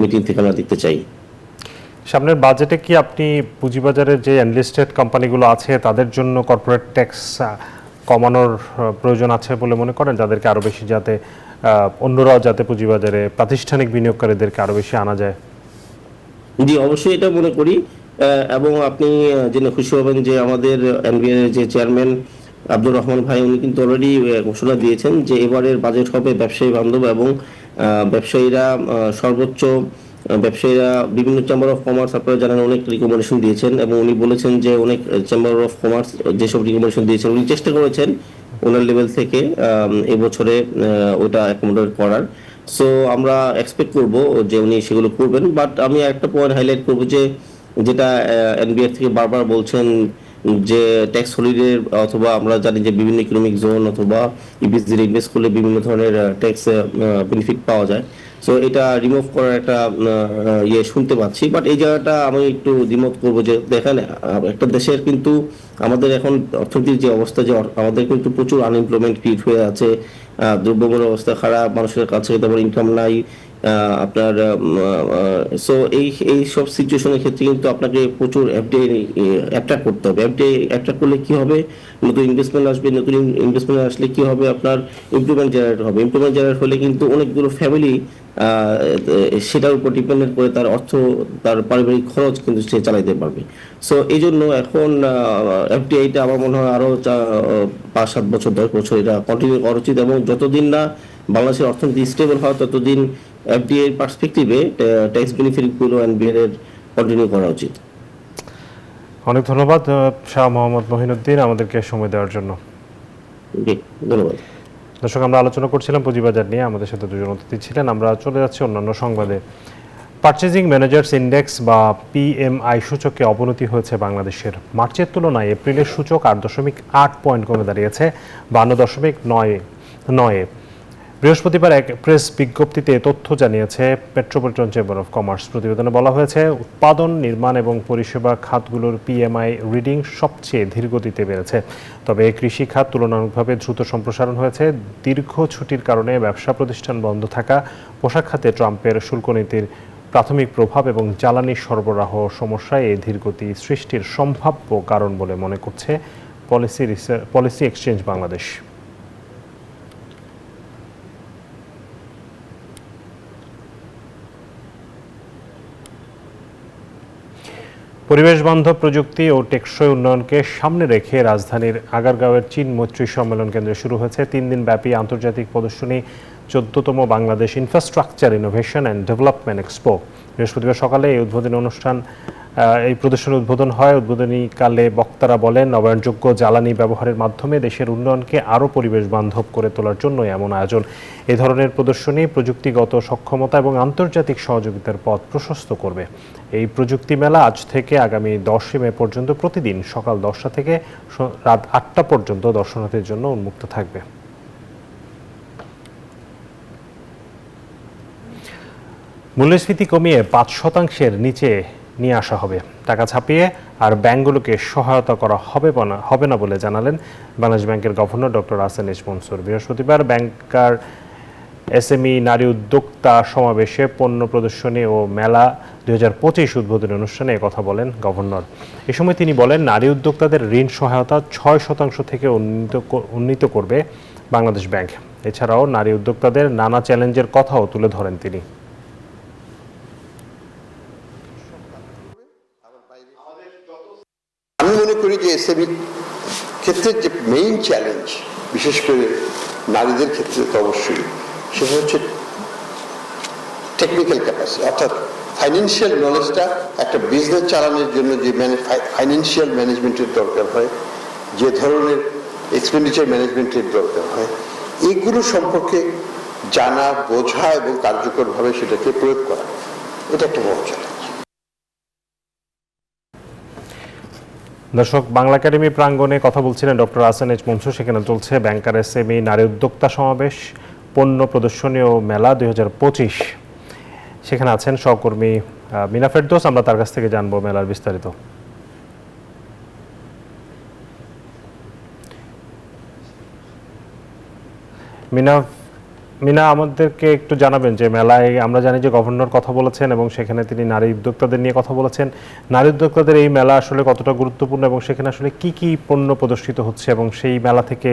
মিটিং থেকে আমরা দেখতে চাই। সামনের বাজেটে কি আপনি পুঁজিবাজারের যে এনলিস্টেড কোম্পানিগুলো আছে তাদের জন্য কর্পোরেট ট্যাক্স কমানোর প্রয়োজন আছে বলে মনে করেন, যাদেরকে আরো বেশি যাতে অন্যরাও যাতে পুঁজিবাজারে প্রাতিষ্ঠানিক বিনিয়োগকারীদেরকে আরো বেশি আনা যায়? জি, অবশ্যই এটা মনে করি। এবং আপনি জেনে খুশি হবেন যে আমাদের এনবিআর এর যে চেয়ারম্যান আব্দুর রহমান ভাই, উনি কিন্তু অলরেডি ঘোষণা দিয়েছেন যে এবারের বাজেট হবে ব্যবসায়ী বান্ধব এবং ব্যবসায়ীরা সর্বোচ্চ ব্যবসায়ীরা বিভিন্ন চেম্বার অফ কমার্স আপনারা জানেন অনেক রিকমেন্ডেশন দিয়েছেন এবং উনি বলেছেন যে অনেক চেম্বার অফ কমার্স যেসব রিকমেন্ডেশন দিয়েছেন উনি চেষ্টা করেছেন ওনার লেভেল থেকে এবছরে ওটা অ্যাকোমোডেট করার। সো আমরা এক্সপেক্ট করব যে উনি সেগুলো করবেন। বাট আমি একটা পয়েন্ট হাইলাইট করব যে যেটা এনবিআর থেকে বারবার বলছেন যে ট্যাক্স হলিডে, অথবা আমরা জানি যে বিভিন্ন ইকোনমিক জোন অথবা ইপিসিতে ইনভেস্ট করলে বিভিন্ন ধরনের ট্যাক্স বেনিফিট পাওয়া যায়। সো এটা রিমুভ করার একটা ইয়ে শুনতে পাচ্ছি, বাট এই জায়গাটা আমি একটু দ্বিমত করবো যে দেখেন একটা দেশের কিন্তু আমাদের এখন অর্থনীতির যে অবস্থা, যে আমাদের কিন্তু প্রচুর আনএমপ্লয়মেন্ট ক্রিয়েট হয়ে আছে, দ্রব্যমূল্যের অবস্থা খারাপ, মানুষের কাছে তেমন ইনকাম নাই আপনার। সো এই সব সিচুয়েশনের ক্ষেত্রে কিন্তু আপনাকে প্রচুর এফডিআই অ্যাট্রাক্ট করতে হবে। এফডিআই অ্যাট্রাক্ট করলে কি হবে, নতুন ইনভেস্টমেন্ট আসবে, নতুন ইনভেস্টমেন্ট আসলে কি হবে, আপনার এমপ্লয়মেন্ট জেনারেট হবে। এমপ্লয়মেন্ট জেনারেট হলে কিন্তু অনেকগুলো ফ্যামিলি সেটার উপর ডিপেন্ডেন্ট করে তার অর্থ, তার পারিবারিক খরচ কিন্তু সে চালাইতে পারবে। সো এই জন্য এখন এফডিআইটা আমার মনে হয় আরো 5-7 বছর 10 বছর এটা কন্টিনিউ করা উচিত এবং যতদিন না বাংলাদেশের অর্থনীতি স্টেবল হয় ততদিন এফডিআই পার্সপেক্টিভে ট্যাক্স বেনিফিটগুলো এনবিআর এর কন্টিনিউ করা উচিত। অনেক ধন্যবাদ শাহ মোহাম্মদ মহিনুদ্দিন আমাদেরকে সময় দেওয়ার জন্য। ধন্যবাদ। দর্শক, আমরা আলোচনা করছিলাম পুঁজিবাজার নিয়ে, আমাদের সাথে দুজন অতিথি ছিলেন। আমরা চলে যাচ্ছি অন্যান্য সংবাদে। পারচেজিং ম্যানেজার্স ইন্ডেক্স বা পিএমআই সূচকে অবনতি হয়েছে বাংলাদেশের। মার্চের তুলনায় এপ্রিলের সূচক 8.8 পয়েন্ট কমে দাঁড়িয়েছে 52.9-এ। বৃহস্পতিবার এক প্রেস বিজ্ঞপ্তিতে তথ্য জানিয়েছে মেট্রোপলিটন চেম্বার অফ কমার্স। প্রতিবেদনে বলা হয়েছে, উৎপাদন, নির্মাণ এবং পরিষেবা খাতগুলোর পিএমআই রিডিং সবচেয়ে ধীরগতিতে বেড়েছে। তবে কৃষি খাত তুলনামূলকভাবে দ্রুত সম্প্রসারণ হয়েছে। দীর্ঘ ছুটির কারণে ব্যবসা প্রতিষ্ঠান বন্ধ থাকা, পোশাক খাতে ট্রাম্পের শুল্ক নীতির প্রাথমিক প্রভাব এবং জ্বালানি সরবরাহ সমস্যায় এই ধীরগতি সৃষ্টির সম্ভাব্য কারণ বলে মনে করছে পলিসি এক্সচেঞ্জ বাংলাদেশ। পরিবেশ বান্ধব প্রযুক্তি ও টেকসই উন্নয়নকে সামনে রেখে রাজধানীর আগারগাঁওয়ের চীন মৈত্রী সম্মেলন কেন্দ্রে শুরু হয়েছে 3 দিন ব্যাপী আন্তর্জাতিক প্রদর্শনী 14তম Bangladesh infrastructure innovation and development expo. বৃহস্পতিবার সকালে এই প্রদর্শনী উদ্বোধন হয়। উদ্বোধনীকালে বক্তারা বলেন, নবায়নযোগ্য জ্বালানি ব্যবহারের মাধ্যমে দেশের উন্নয়নকে আরও পরিবেশ বান্ধব করে তোলার জন্য এমন আয়োজন। এ ধরনের প্রদর্শনী প্রযুক্তিগত সক্ষমতা এবং আন্তর্জাতিক সহযোগিতার পথ প্রশস্ত করবে। এই প্রযুক্তি মেলা আজ থেকে আগামী 10 মে পর্যন্ত প্রতিদিন সকাল 10টা থেকে রাত 8টা পর্যন্ত দর্শনার্থীর জন্য উন্মুক্ত থাকবে। মূল্যস্ফীতি কমিয়ে 5% নিচে নিয়ে আসা হবে। টাকা ছাপিয়ে আর ব্যাংকগুলোকে সহায়তা করা হবে না বলে জানালেন বাংলাদেশ ব্যাংকের governor doctor Hasan H Mansur. বৃহস্পতিবার ব্যাংকার এসএমই নারী উদ্যোক্তা সমাবেশে পণ্য প্রদর্শনী ও মেলা 2025 উদ্বোধনী অনুষ্ঠানে কথা বলেন গভর্নর। এ সময় তিনি বলেন, নারী উদ্যোক্তাদের ঋণ সহায়তা 6% থেকে উন্নীত করবে বাংলাদেশ ব্যাংক। এছাড়াও নারী উদ্যোক্তাদের নানা চ্যালেঞ্জের কথাও তুলে ধরেন তিনি। আমি মনে করি যে এসএমই ক্ষেত্রে যে মেইন চ্যালেঞ্জ, বিশেষ করে নারীদের ক্ষেত্রে তো অবশ্যই, সেটা হচ্ছে টেকনিক্যাল ক্যাপাসিটি, অর্থাৎ ফাইন্যান্সিয়াল নলেজটা একটা বিজনেস চালানোর জন্য যে ফাইন্যান্সিয়াল ম্যানেজমেন্টের দরকার হয়, যে ধরনের এক্সপেন্ডিচার ম্যানেজমেন্টের দরকার হয়, এইগুলো সম্পর্কে জানা, বোঝা এবং কার্যকরভাবে সেটাকে প্রয়োগ করা, এটা একটা বড় চ্যালেঞ্জ। দর্শক, বাংলা একাডেমি প্রাঙ্গণে কথা বলছিলেন ডক্টর হাসান এইচ মনসুর। সেখানে চলছে ব্যাংকার এসএমই নারী উদ্যোক্তা সমাবেশ, পণ্য প্রদর্শনী ও মেলা 2025। সেখানে আছেন সহকর্মী মিনা ফেরদৌস। আমরা তার কাছ থেকে জানবো মেলার বিস্তারিত। মিনা, আমাদেরকে একটু জানাবেন যে মেলায় আমরা জানি যে গভর্নর কথা বলেছেন এবং সেখানে তিনি নারী উদ্যোক্তাদের নিয়ে কথা বলেছেন। নারী উদ্যোক্তাদের এই মেলা আসলে কতটা গুরুত্বপূর্ণ এবং সেখানে আসলে কি কি পণ্য প্রদর্শিত হচ্ছে এবং সেই মেলা থেকে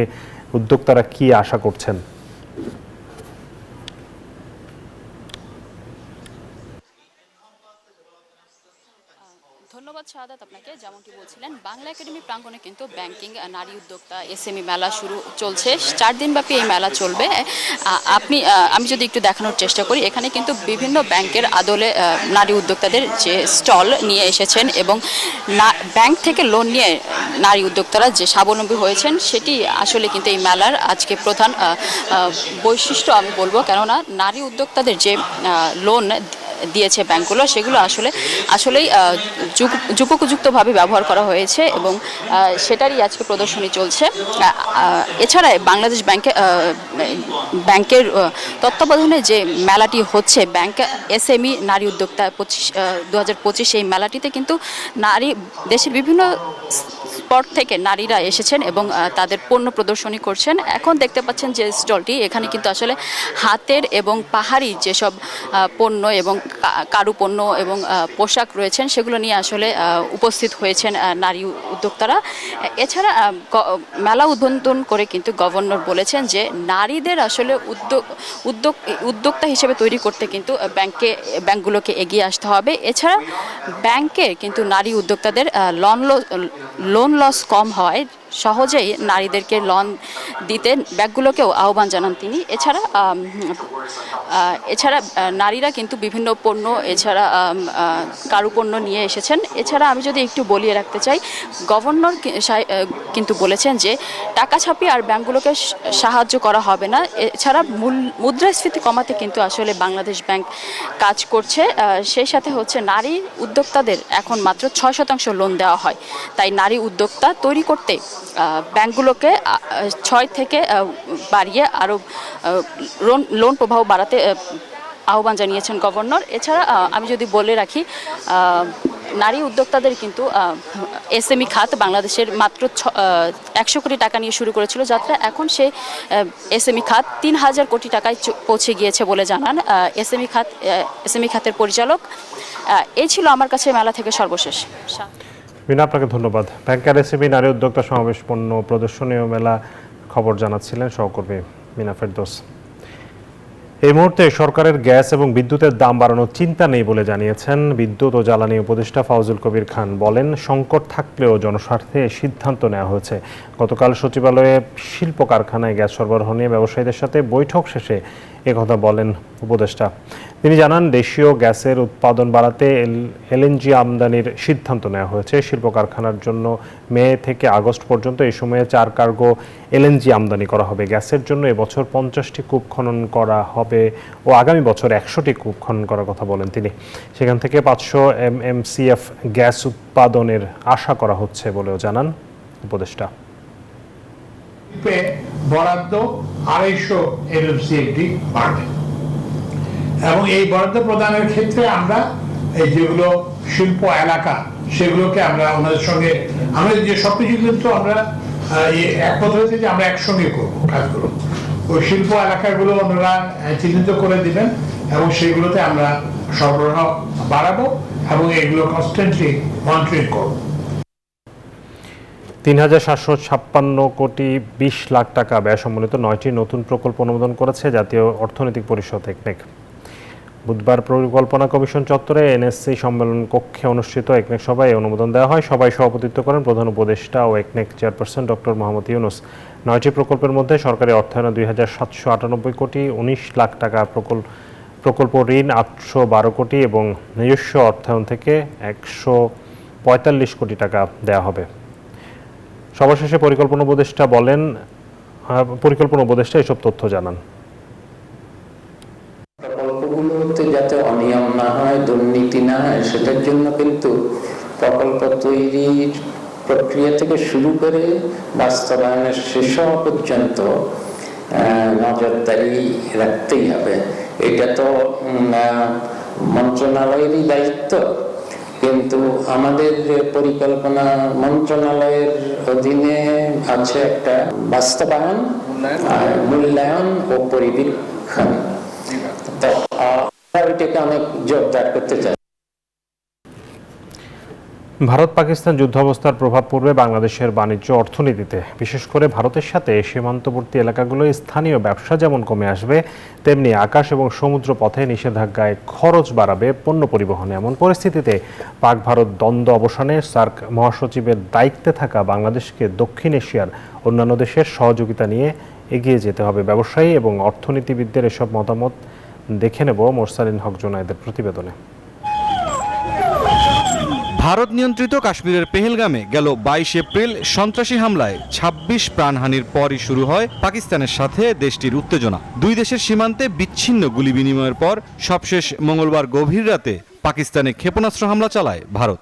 উদ্যোক্তারা কি আশা করছেন? ধন্যবাদ শাহাদাত আপনাকে। যেমনটি বলছিলেন, বাংলা একাডেমি প্রাঙ্গণে কিন্তু ব্যাংকিং, নারী উদ্যোক্তা, এসএমই মেলা চলছে। 4 দিন ব্যাপী এই মেলা চলবে। আমি যদি একটু দেখানোর চেষ্টা করি, এখানে কিন্তু বিভিন্ন ব্যাংকের আদলে নারী উদ্যোক্তাদের যে স্টল নিয়ে এসেছেন এবং ব্যাংক থেকে লোন নিয়ে নারী উদ্যোক্তারা যে স্বাবলম্বী হয়েছেন, সেটি আসলে কিন্তু এই মেলার আজকে প্রধান বৈশিষ্ট্য আমি বলবো। কেননা নারী উদ্যোক্তাদের যে লোন দিয়েছে ব্যাংকগুলো, সেগুলো আসলেই যুগোপযুক্তভাবে ব্যবহার করা হয়েছে এবং সেটারই আজকে প্রদর্শনী চলছে। এছাড়া বাংলাদেশ ব্যাংকের তত্ত্বাবধানে যে মেলাটি হচ্ছে, ব্যাংক এসএমই নারী উদ্যোক্তা 2025, এই মেলাটিতে কিন্তু দেশের বিভিন্ন স্পট থেকে নারীরা এসেছেন এবং তাদের পণ্য প্রদর্শনী করছেন। এখন দেখতে পাচ্ছেন যে স্টলটি, এখানে কিন্তু আসলে হাতের এবং পাহাড়ি যেসব পণ্য এবং কারু পণ্য এবং পোশাক রয়েছেন, সেগুলো নিয়ে আসলে উপস্থিত হয়েছেন নারী উদ্যোক্তারা। এছাড়া মেলা উদ্বোধন করে কিন্তু গভর্নর বলেছেন যে নারীদের আসলে উদ্যোক্তা হিসেবে তৈরি করতে কিন্তু ব্যাংকগুলোকে এগিয়ে আসতে হবে। এছাড়া ব্যাংকের কিন্তু নারী উদ্যোক্তাদের লোন লস কম হওয়ায় সহজেই নারীদেরকে লোন দিতে ব্যাংকগুলোকেও আহ্বান জানান তিনি। এছাড়া নারীরা কিন্তু বিভিন্ন পণ্য এছাড়া কারুপণ্য নিয়ে এসেছেন। এছাড়া আমি যদি একটু বলিয়ে রাখতে চাই, গভর্নর কিন্তু বলেছেন যে টাকা ছাপিয়ে আর ব্যাংকগুলোকে সাহায্য করা হবে না। এছাড়া মুদ্রাস্ফীতি কমাতে কিন্তু আসলে বাংলাদেশ ব্যাংক কাজ করছে। সেই সাথে হচ্ছে নারী উদ্যোক্তাদের এখন মাত্র 6% লোন দেওয়া হয়। তাই নারী উদ্যোক্তা তৈরি করতে ব্যাংকগুলোকে 6 থেকে বাড়িয়ে আরও লোন প্রবাহ বাড়াতে আহ্বান জানিয়েছেন গভর্নর। এছাড়া আমি যদি বলে রাখি, নারী উদ্যোক্তাদের কিন্তু এসএমই খাত বাংলাদেশের মাত্র 100 কোটি টাকা নিয়ে শুরু করেছিল যাত্রা। এখন সেই এসএমই খাত 3000 কোটি টাকায় পৌঁছে গিয়েছে বলে জানান এসএমই খাতের পরিচালক। এই ছিল আমার কাছে মেলা থেকে সর্বশেষ। বিনা, আপনাকে ধন্যবাদ। ব্যাংকার এসএমই নারী উদ্যোক্তা সমাবেশ, পণ্য প্রদর্শনী ও মেলা খবর জানাচ্ছিলেন সহকর্মী মিনা ফেরদৌস। এই মুহূর্তে সরকারের গ্যাস এবং বিদ্যুতের দাম বাড়ানোর চিন্তা নেই বলে জানিয়েছেন বিদ্যুৎ ও জ্বালানি উপদেষ্টা ফাউজুল কবির খান। বলেন, সংকট থাকলেও জনস্বার্থে সিদ্ধান্ত নেওয়া হয়েছে। গতকাল সচিবালয়ে শিল্প কারখানায় গ্যাস সরবরাহ নিয়ে ব্যবসায়ীদের সাথে বৈঠক শেষে একথা বলেন উপদেষ্টা। তিনি জানান, দেশীয় গ্যাসের উৎপাদন বাড়াতে এলএনজি আমদানির সিদ্ধান্ত নেওয়া হয়েছে। শিল্প কারখানার জন্য মে থেকে আগস্ট পর্যন্ত এই সময়ে 4 কার্গো এলএনজি আমদানি করা হবে। গ্যাসের জন্য এবছর 50টি কূপ খনন করা হবে ও আগামী বছর 100টি কূপ খনন করার কথা বলেন তিনি। সেখান থেকে 500 MMCF গ্যাস উৎপাদনের আশা করা হচ্ছে বলেও জানান উপদেষ্টা। বরাদ্দ 250 MMCFD বাড়বে এবং এই বরাদ্দ প্রদানের ক্ষেত্রে আমরা এই যেগুলো শিল্প এলাকা সেগুলোকে আমরা ওনাদের সঙ্গে আমাদের যে সবকিছু কিন্তু আমরা একমত হয়েছে যে আমরা একসঙ্গে করবো কাজগুলো। ওই শিল্প এলাকাগুলো ওনারা চিহ্নিত করে দিবেন এবং সেগুলোতে আমরা সরবরাহ বাড়াবো এবং এগুলো কনস্ট্যান্টলি মনিটরিং করবো। 3756 কোটি 20 লাখ টাকা ব্যয় সম্বলিত 9টি নতুন প্রকল্প অনুমোদন করেছে জাতীয় অর্থনৈতিক পরিষদ একনেক। বুধবার পরিকল্পনা কমিশন চত্বরে এনএসসি সম্মেলন কক্ষে অনুষ্ঠিত একনেক সভায় অনুমোদন দেওয়া হয়। সভায় সভাপতিত্ব করেন প্রধান উপদেষ্টা ও একনেক চেয়ারপারসন ডক্টর মোহাম্মদ ইউনুস। 9টি প্রকল্পের মধ্যে সরকারি অর্থায়নে 2798 কোটি 19 লাখ টাকা, প্রকল্প ঋণ 812 কোটি এবং নিজস্ব অর্থায়ন থেকে 145 কোটি টাকা দেওয়া হবে। সর্বশেষে পরিকল্পনা উপদেষ্টা এসব তথ্য জানান। প্রকল্পগুলোতে যাতে অনিয়ম না হয়, দুর্নীতি না হয়, সেটার জন্য কিন্তু প্রকল্প তৈরির প্রক্রিয়া থেকে শুরু করে বাস্তবায়নের শেষ হওয়া পর্যন্ত নজরদারি রাখতেই হবে। এটা তো মন্ত্রণালয়েরই দায়িত্ব, কিন্তু আমাদের পরিকল্পনা মন্ত্রণালয়ের অধীনে আছে একটা বাস্তবায়ন, মূল্যায়ন ও পরিবীক্ষণ। তো এটাকে অনেক জোরদার করতে চাই। ভারত পাকিস্তান যুদ্ধাবস্থার প্রভাব পড়বে বাংলাদেশের বাণিজ্য অর্থনীতিতে। বিশেষ করে ভারতের সাথে সীমান্তবর্তী এলাকাগুলোয় স্থানীয় ব্যবসা যেমন কমে আসবে, তেমনি আকাশ এবং সমুদ্র পথে নিষেধাজ্ঞায় খরচ বাড়াবে পণ্য পরিবহনে। এমন পরিস্থিতিতে পাক ভারত দ্বন্দ্ব অবসানে সার্ক মহাসচিবের দায়িত্বে থাকা বাংলাদেশকে দক্ষিণ এশিয়ার অন্যান্য দেশের সহযোগিতা নিয়ে এগিয়ে যেতে হবে। ব্যবসায়ী এবং অর্থনীতিবিদদের এসব মতামত দেখে নেব মোরসালিন হক জোনায়েদের প্রতিবেদনে। ভারত নিয়ন্ত্রিত কাশ্মীরের পেহেলগামে গেল 22 এপ্রিল সন্ত্রাসী হামলায় 26 প্রাণহানির পরই শুরু হয় পাকিস্তানের সাথে দেশটির উত্তেজনা। দুই দেশের সীমান্তে বিচ্ছিন্ন গুলি বিনিময়ের পর সবশেষ মঙ্গলবার গভীর রাতে পাকিস্তানে ক্ষেপণাস্ত্র হামলা চালায় ভারত।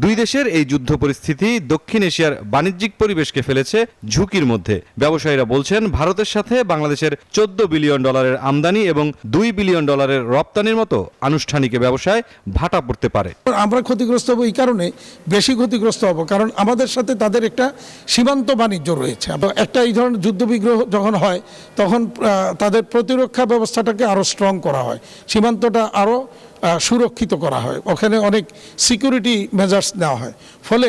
দুই দেশের এই যুদ্ধ পরিস্থিতি দক্ষিণ এশিয়ার বাণিজ্যিক পরিবেশকে ফেলেছে ঝুঁকির মধ্যে। ব্যবসায়ীরা বলছেন, ভারতের সাথে বাংলাদেশের $14 বিলিয়ন আমদানি এবং $2 বিলিয়ন রপ্তানির মতো আনুষ্ঠানিক ব্যবসায় ভাটা পড়তে পারে। আমরা ক্ষতিগ্রস্ত হব এই কারণে, বেশি ক্ষতিগ্রস্ত হব কারণ আমাদের সাথে তাদের একটা সীমান্ত বাণিজ্য রয়েছে। একটা এই ধরনের যুদ্ধবিগ্রহ যখন হয় তখন তাদের প্রতিরক্ষা ব্যবস্থাটাকে আরো স্ট্রং করা হয়, সীমান্তটা আরো সুরক্ষিত করা হয়, ওখানে অনেক সিকিউরিটি মেজার্স নেওয়া হয়। ফলে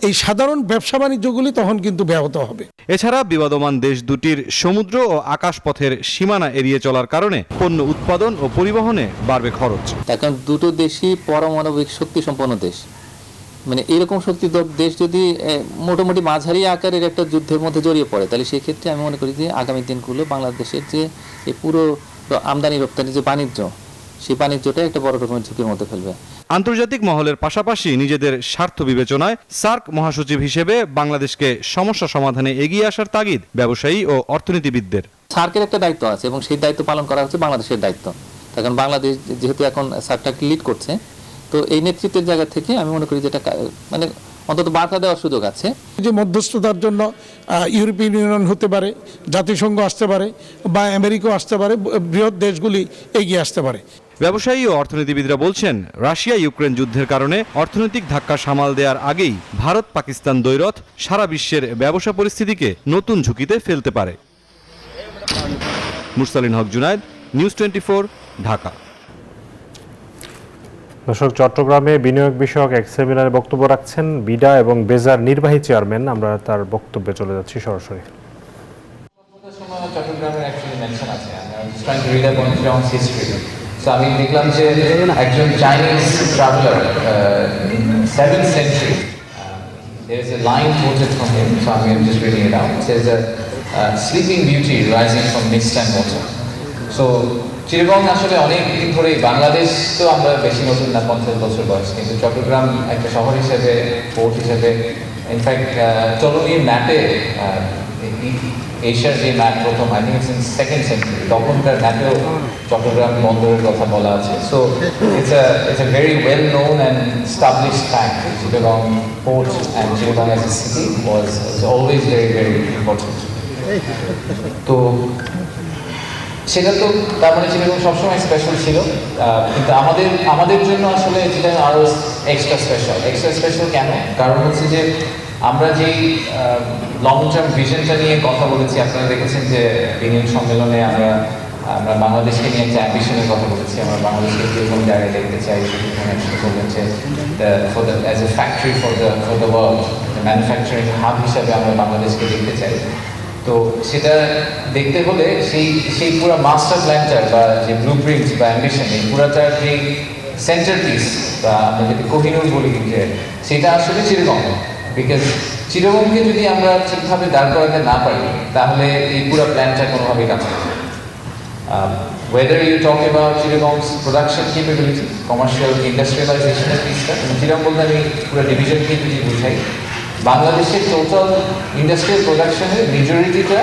এই সাধারণ ব্যবসা বাণিজ্যগুলি তখন কিন্তু ব্যাহত হবে। এছাড়া বিবাদমান দেশ দুটির সমুদ্র ও আকাশ পথের সীমানা এড়িয়ে চলার কারণে পণ্য উৎপাদন ও পরিবহনে বাড়বে খরচ। এখন দুটো দেশই পারমাণবিক শক্তি সম্পন্ন দেশ, মানে এরকম শক্তিধর দেশ যদি মোটামুটি মাঝারি আকারের একটা যুদ্ধের মধ্যে জড়িয়ে পড়ে, তাহলে সেক্ষেত্রে আমি মনে করি যে আগামী দিনগুলো বাংলাদেশের যে এই পুরো আমদানি রপ্তানি যে বাণিজ্য, সেই বাণিজ্যটা একটা বড় রকমের ঝুঁকির মধ্যে ফেলবে। আন্তর্জাতিক মহলের পাশাপাশি নিজেদের স্বার্থ বিবেচনায় সার্ক মহাসচিব হিসেবে বাংলাদেশকে সমস্যা সমাধানে এগিয়ে আসার তাগিদ ব্যবসায়ী ও অর্থনীতিবিদদের। সার্কের একটা দায়িত্ব আছে এবং সেই দায়িত্ব পালন করা হচ্ছে বাংলাদেশের দায়িত্ব। কারণ বাংলাদেশ যেহেতু এখন সার্কটাকে লিড করছে, তো এই নেতৃত্বের জায়গা থেকে আমি মনে করি যেটা মানে অন্তত বার্তা দেওয়ার সুযোগ আছে। যে মধ্যস্থতার জন্য ইউরোপিয়ান ইউনিয়ন হতে পারে, জাতিসংঘ আসতে পারে বা আমেরিকাও আসতে পারে, বৃহৎ দেশগুলি এগিয়ে আসতে পারে। ব্যবসায়ী ও অর্থনীতিবিদরা বলছেন, রাশিয়া ইউক্রেন যুদ্ধের কারণে অর্থনৈতিক ধাক্কা সামাল দেওয়ার আগেই ভারত পাকিস্তান দ্বৈরথ সারা বিশ্বের ব্যবসা পরিস্থিতিকে নতুন ঝুঁকিতে ফেলতে পারে। মুরসালিন হক জুনায়েদ, নিউজ 24, ঢাকা। দর্শক, চট্টগ্রামে বিনিয়োগ বিষয়ক এক সেমিনারে বক্তব্য রাখছেন বিডা এবং বেজার নির্বাহী চেয়ারম্যান। আমরা তার বক্তব্যে চলে যাচ্ছি সরাসরি। চট্টগ্রামের অ্যাকচুয়ালি মেনশন আছে, আমি দেখলাম যে একজন Chinese traveller 7th century, there is a line quoted from him, so I'm just reading it out. It says sleeping beauty rising from mist and water. So Chittagong আসলে অনেক দিন ধরেই, বাংলাদেশ তো আমরা বেশি নতুন না, 50 বছর বয়স, কিন্তু চট্টগ্রাম একটা শহর হিসেবে, পোর্ট হিসেবে, ইনফ্যাক্ট টলোমির ম্যাপে এশিয়ার যে ম্যাপ প্রথম, I think it's in 2nd century, তখনকার ম্যাপেও চট্টগ্রাম বন্দরের কথা বলা আছে। So it's a very well known and established fact, Chittagong port and Chittagong as a city was always very very important. তো সেটা তো তার মানে চিটাগং সবসময় স্পেশাল ছিল, কিন্তু আমাদের জন্য আসলে চিটাগং আরও এক্সট্রা স্পেশাল কেন? কারণ হচ্ছে যে আমরা যেই লং টার্ম ভিশনটা নিয়ে কথা বলেছি, আপনারা দেখেছেন যে বিনিয়োগ সম্মেলনে আমরা বাংলাদেশকে নিয়ে একটা অ্যাম্বিশনের কথা বলেছি। আমরা বাংলাদেশকে যেরকম জায়গায় দেখতে চাই, বললেন যে as a factory for the world, manufacturing hub হিসাবে আমরা বাংলাদেশকে দেখতে চাই। তো সেটা দেখতে হলে সেই পুরো মাস্টার প্ল্যানটার বা যে ব্লু প্রিন্ট বা অ্যাম্বিশন, এই পুরাটার যে সেন্টার পিস বা আমরা যদি কোহিনূর বলি, সেটা আসলে চিটাগং। বিকজ চিটাগংকে যদি আমরা ঠিকভাবে দাঁড় করাতে না পারি, তাহলে এই পুরো প্ল্যানটা কোনোভাবেই কাজ করবে। Whether you talk about Chittagong's production capability, commercial industrialization এর পিসটা, চিটাগং বলতে আমি পুরো ডিভিশনকে যদি বুঝাই, বাংলাদেশের টোটাল ইন্ডাস্ট্রিয়াল প্রোডাকশনের মেজরিটিটা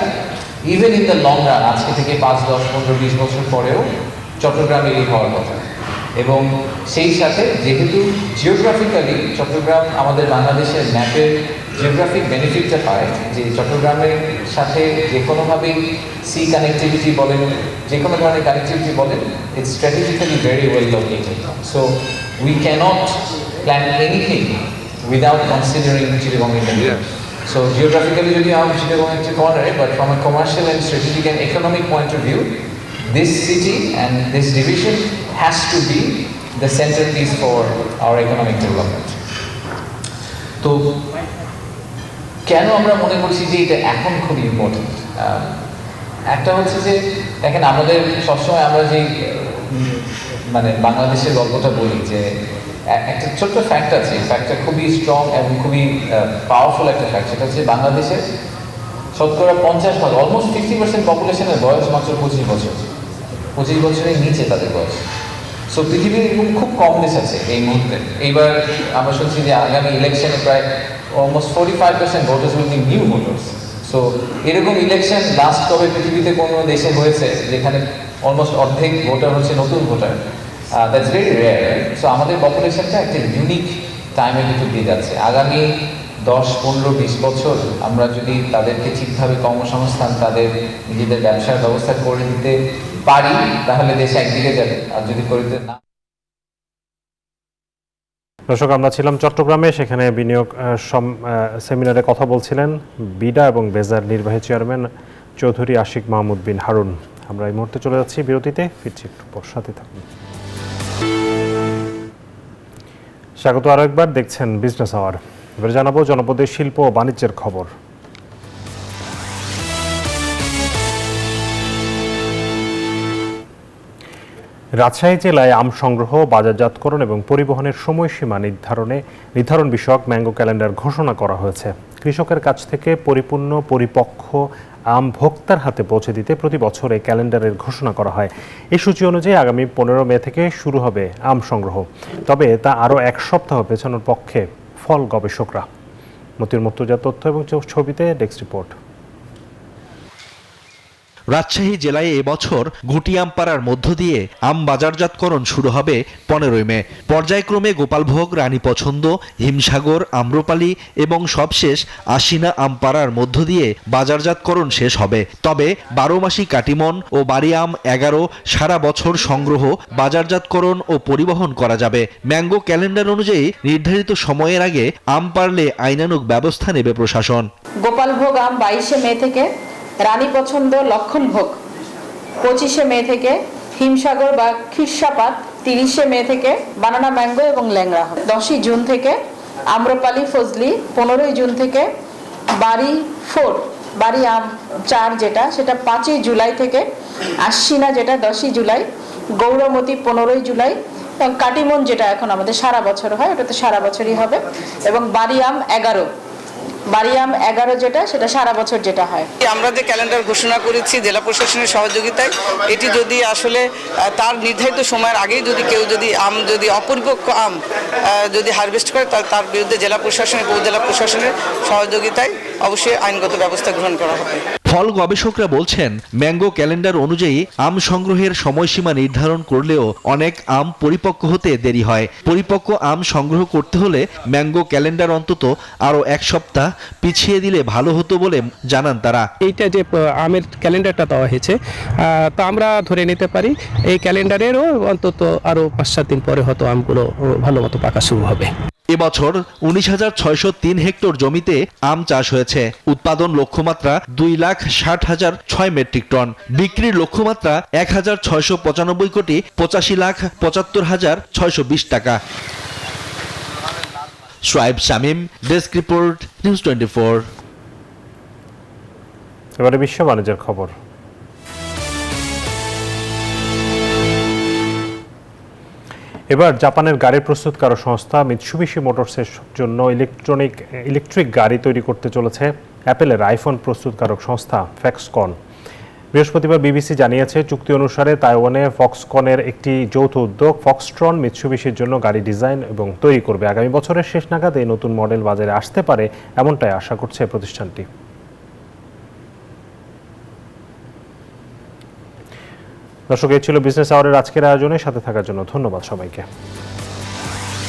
even in the long run, আজকে থেকে 5, 10, 15, 20 বছর পরেও চট্টগ্রামেরই হওয়ার কথা। এবং সেই সাথে যেহেতু জিওগ্রাফিক্যালি চট্টগ্রাম আমাদের বাংলাদেশের ম্যাপের জিওগ্রাফিক বেনিফিটটা পায়, যে চট্টগ্রামের সাথে যে কোনোভাবেই সি কানেক্টিভিটি বলেন, যে কোনো ধরনের কানেক্টিভিটি বলেন, it's strategically very well located. So we can't plan anything without considering Chittagong in the middle. So geographically যদি আমরা Chittagong একটা corner, but from a commercial and strategic and economic point of view, this city and this division has to be the centerpiece for our economic development. তো কেন আমরা মনে করছি যে এটা এখন খুব ইম্পর্টেন্ট? একটা হচ্ছে যে দেখেন, আমাদের সবসময় আমরা যে মানে বাংলাদেশের গল্পটা বলি, যে একটা ছোট্ট ফ্যাক্ট আছে, ফ্যাক্টটা খুবই স্ট্রং এবং খুবই পাওয়ারফুল একটা ফ্যাক্ট। সেটা হচ্ছে বাংলাদেশের শতকরা 50%, অলমোস্ট 50% পপুলেশনের বয়স মাত্র 25 বছর, 25 বছরের নিচে তাদের বয়স। সো পৃথিবীর এরকম খুব কম দেশ আছে এই মুহূর্তে। এইবার আমরা শুনছি যে আগামী ইলেকশনে প্রায় almost 45% voters will be new voters. So এরকম ইলেকশন লাস্ট কবে পৃথিবীতে কোনো দেশে হয়েছে যেখানে অলমোস্ট অর্ধেক ভোটার হচ্ছে নতুন voter? That's very rare. So আমাদের পপুলেশনটা একটা ইউনিক টাইমের ভিতর দিয়ে যাচ্ছে। আগামী 10, 15, 20 বছর আমরা যদি তাদেরকে ঠিকভাবে কর্মসংস্থান, তাদের নিজেদের ব্যবসার ব্যবস্থা করে দিতে পারি, তাহলে দেশ একদিকে যাবে। আর যদি করতে না। দর্শক, আমরা ছিলাম চট্টগ্রামে, সেখানে বিনিয়োগ সেমিনারে কথা বলছিলেন বিডা এবং বেজার নির্বাহী চেয়ারম্যান চৌধুরী আশিক মাহমুদ বিন হারুন। আমরা এই মুহূর্তে চলে যাচ্ছি বিরতিতে, ফিরছি একটু পর, সাথে থাকুন। স্বাগত আরো একবার, দেখছেন বিজনেস আওয়ার। এবার জানাবো জনপদের শিল্প ও বাণিজ্যের খবর। রাজশাহী জেলায় আম সংগ্রহ, বাজারজাতকরণ এবং পরিবহনের সময়সীমা নির্ধারণ বিষয়ক ম্যাঙ্গো ক্যালেন্ডার ঘোষণা করা হয়েছে। কৃষকের কাছ থেকে পরিপক্ক আম ভোক্তার হাতে পৌঁছে দিতে প্রতি বছর এই ক্যালেন্ডারের ঘোষণা করা হয়। এই সূচি অনুযায়ী আগামী 15 মে থেকে শুরু হবে আম সংগ্রহ। তবে তা আরও এক সপ্তাহ পেছানোর পক্ষে ফল গবেষকরা। মতিউর মুর্তজা তথ্য এবং ছবিতে ডেস্ক রিপোর্ট। রাজশাহী জেলায় এবছর গুটি আম পাড়ার মধ্য দিয়ে আম বাজারজাতকরণ শুরু হবে 15 মে। পর্যায়ক্রমে গোপালভোগ, রানী পছন্দ, হিমসাগর, আম্রপালি এবং সবশেষ আশিনা আম পাড়ার মধ্য দিয়ে বাজারজাতকরণ শেষ হবে। তবে 12 মাসি কাটিমন ও বাড়ি আম 11 সারা বছর সংগ্রহ, বাজারজাতকরণ ও পরিবহন করা যাবে। ম্যাঙ্গো ক্যালেন্ডার অনুযায়ী নির্ধারিত সময়ের আগে আম পারলে আইনানুগ ব্যবস্থা নেবে প্রশাসন। গোপালভোগ আম 22 মে থেকে, রানী পছন্দ, লক্ষণভোগ 25 মে থেকে, হিমসাগর বা খিরসাপাত 30 মে থেকে, বানানা ম্যাঙ্গো এবং ল্যাংড়া 10 জুন থেকে, আম্রপালি ফজলি 15 জুন থেকে, বাড়ি আম 4 যেটা সেটা 5 জুলাই থেকে, আশ্বিনা যেটা 10 জুলাই, গৌরমতি 15 জুলাই এবং কাটিমন যেটা এখন আমাদের সারা বছর হয় ওটা তো সারা বছরই হবে, এবং বাড়ি আম 11 যেটা সেটা সারা বছর যেটা হয়। আমরা যে ক্যালেন্ডার ঘোষণা করেছি জেলা প্রশাসনের সহযোগিতায়, এটি যদি আসলে তার নির্ধারিত সময়ের আগেই যদি কেউ যদি অপরিপক্ক আম যদি হারভেস্ট করে তার বিরুদ্ধে জেলা প্রশাসন, উপজেলা প্রশাসনের সহযোগিতায় অবশ্যই আইনগত ব্যবস্থা গ্রহণ করা হবে। ফল গবেষকরা বলছেন, ম্যাঙ্গো ক্যালেন্ডার অনুযায়ী আম সংগ্রহের সময়সীমা নির্ধারণ করলেও অনেক আম পরিপক্ক হতে দেরি হয়। পরিপক্ক আম সংগ্রহ করতে হলে ম্যাঙ্গো ক্যালেন্ডার অন্তত আরও এক সপ্তাহ পিছিয়ে দিলে ভালো হতো বলে জানান তারা। এইটা যে আমের ক্যালেন্ডারটা দেওয়া হয়েছে তা আমরা ধরে নিতে পারি এই ক্যালেন্ডারেরও অন্তত আরও 5-7 দিন পরে হয়তো আমগুলো ভালো মতো পাকা শুরু হবে। এবছর 19,603 হেক্টর জমিতে আম চাষ হয়েছে। উৎপাদন লক্ষ্যমাত্রা 2,60,006 মেট্রিক টন, বিক্রির লক্ষ্যমাত্রা 1,695 কোটি 85,75,620 টাকা। Shoaib Shamim, desk report, news 24। এবারে বিশ্ব বাণিজ্যের খবর। এবার জাপানের গাড়ি প্রস্তুতকারক সংস্থা মিৎসুবিশি মোটরসের জন্য ইলেকট্রিক গাড়ি তৈরি করতে চলেছে অ্যাপেলের আইফোন প্রস্তুতকারক সংস্থা ফক্সকন। বৃহস্পতিবার বিবিসি জানিয়েছে, চুক্তি অনুসারে তাইওয়ানে ফক্সকনের একটি যৌথ উদ্যোগ ফক্সট্রন মিৎসুবিশির জন্য গাড়ি ডিজাইন এবং তৈরি করবে। আগামী বছরের শেষ নাগাদ এই নতুন মডেল বাজারে আসতে পারে এমনটাই আশা করছে প্রতিষ্ঠানটি। দর্শক, এই ছিল বিজনেস আওয়ারের আজকের আয়োজনে। সাথে থাকার জন্য ধন্যবাদ সবাইকে।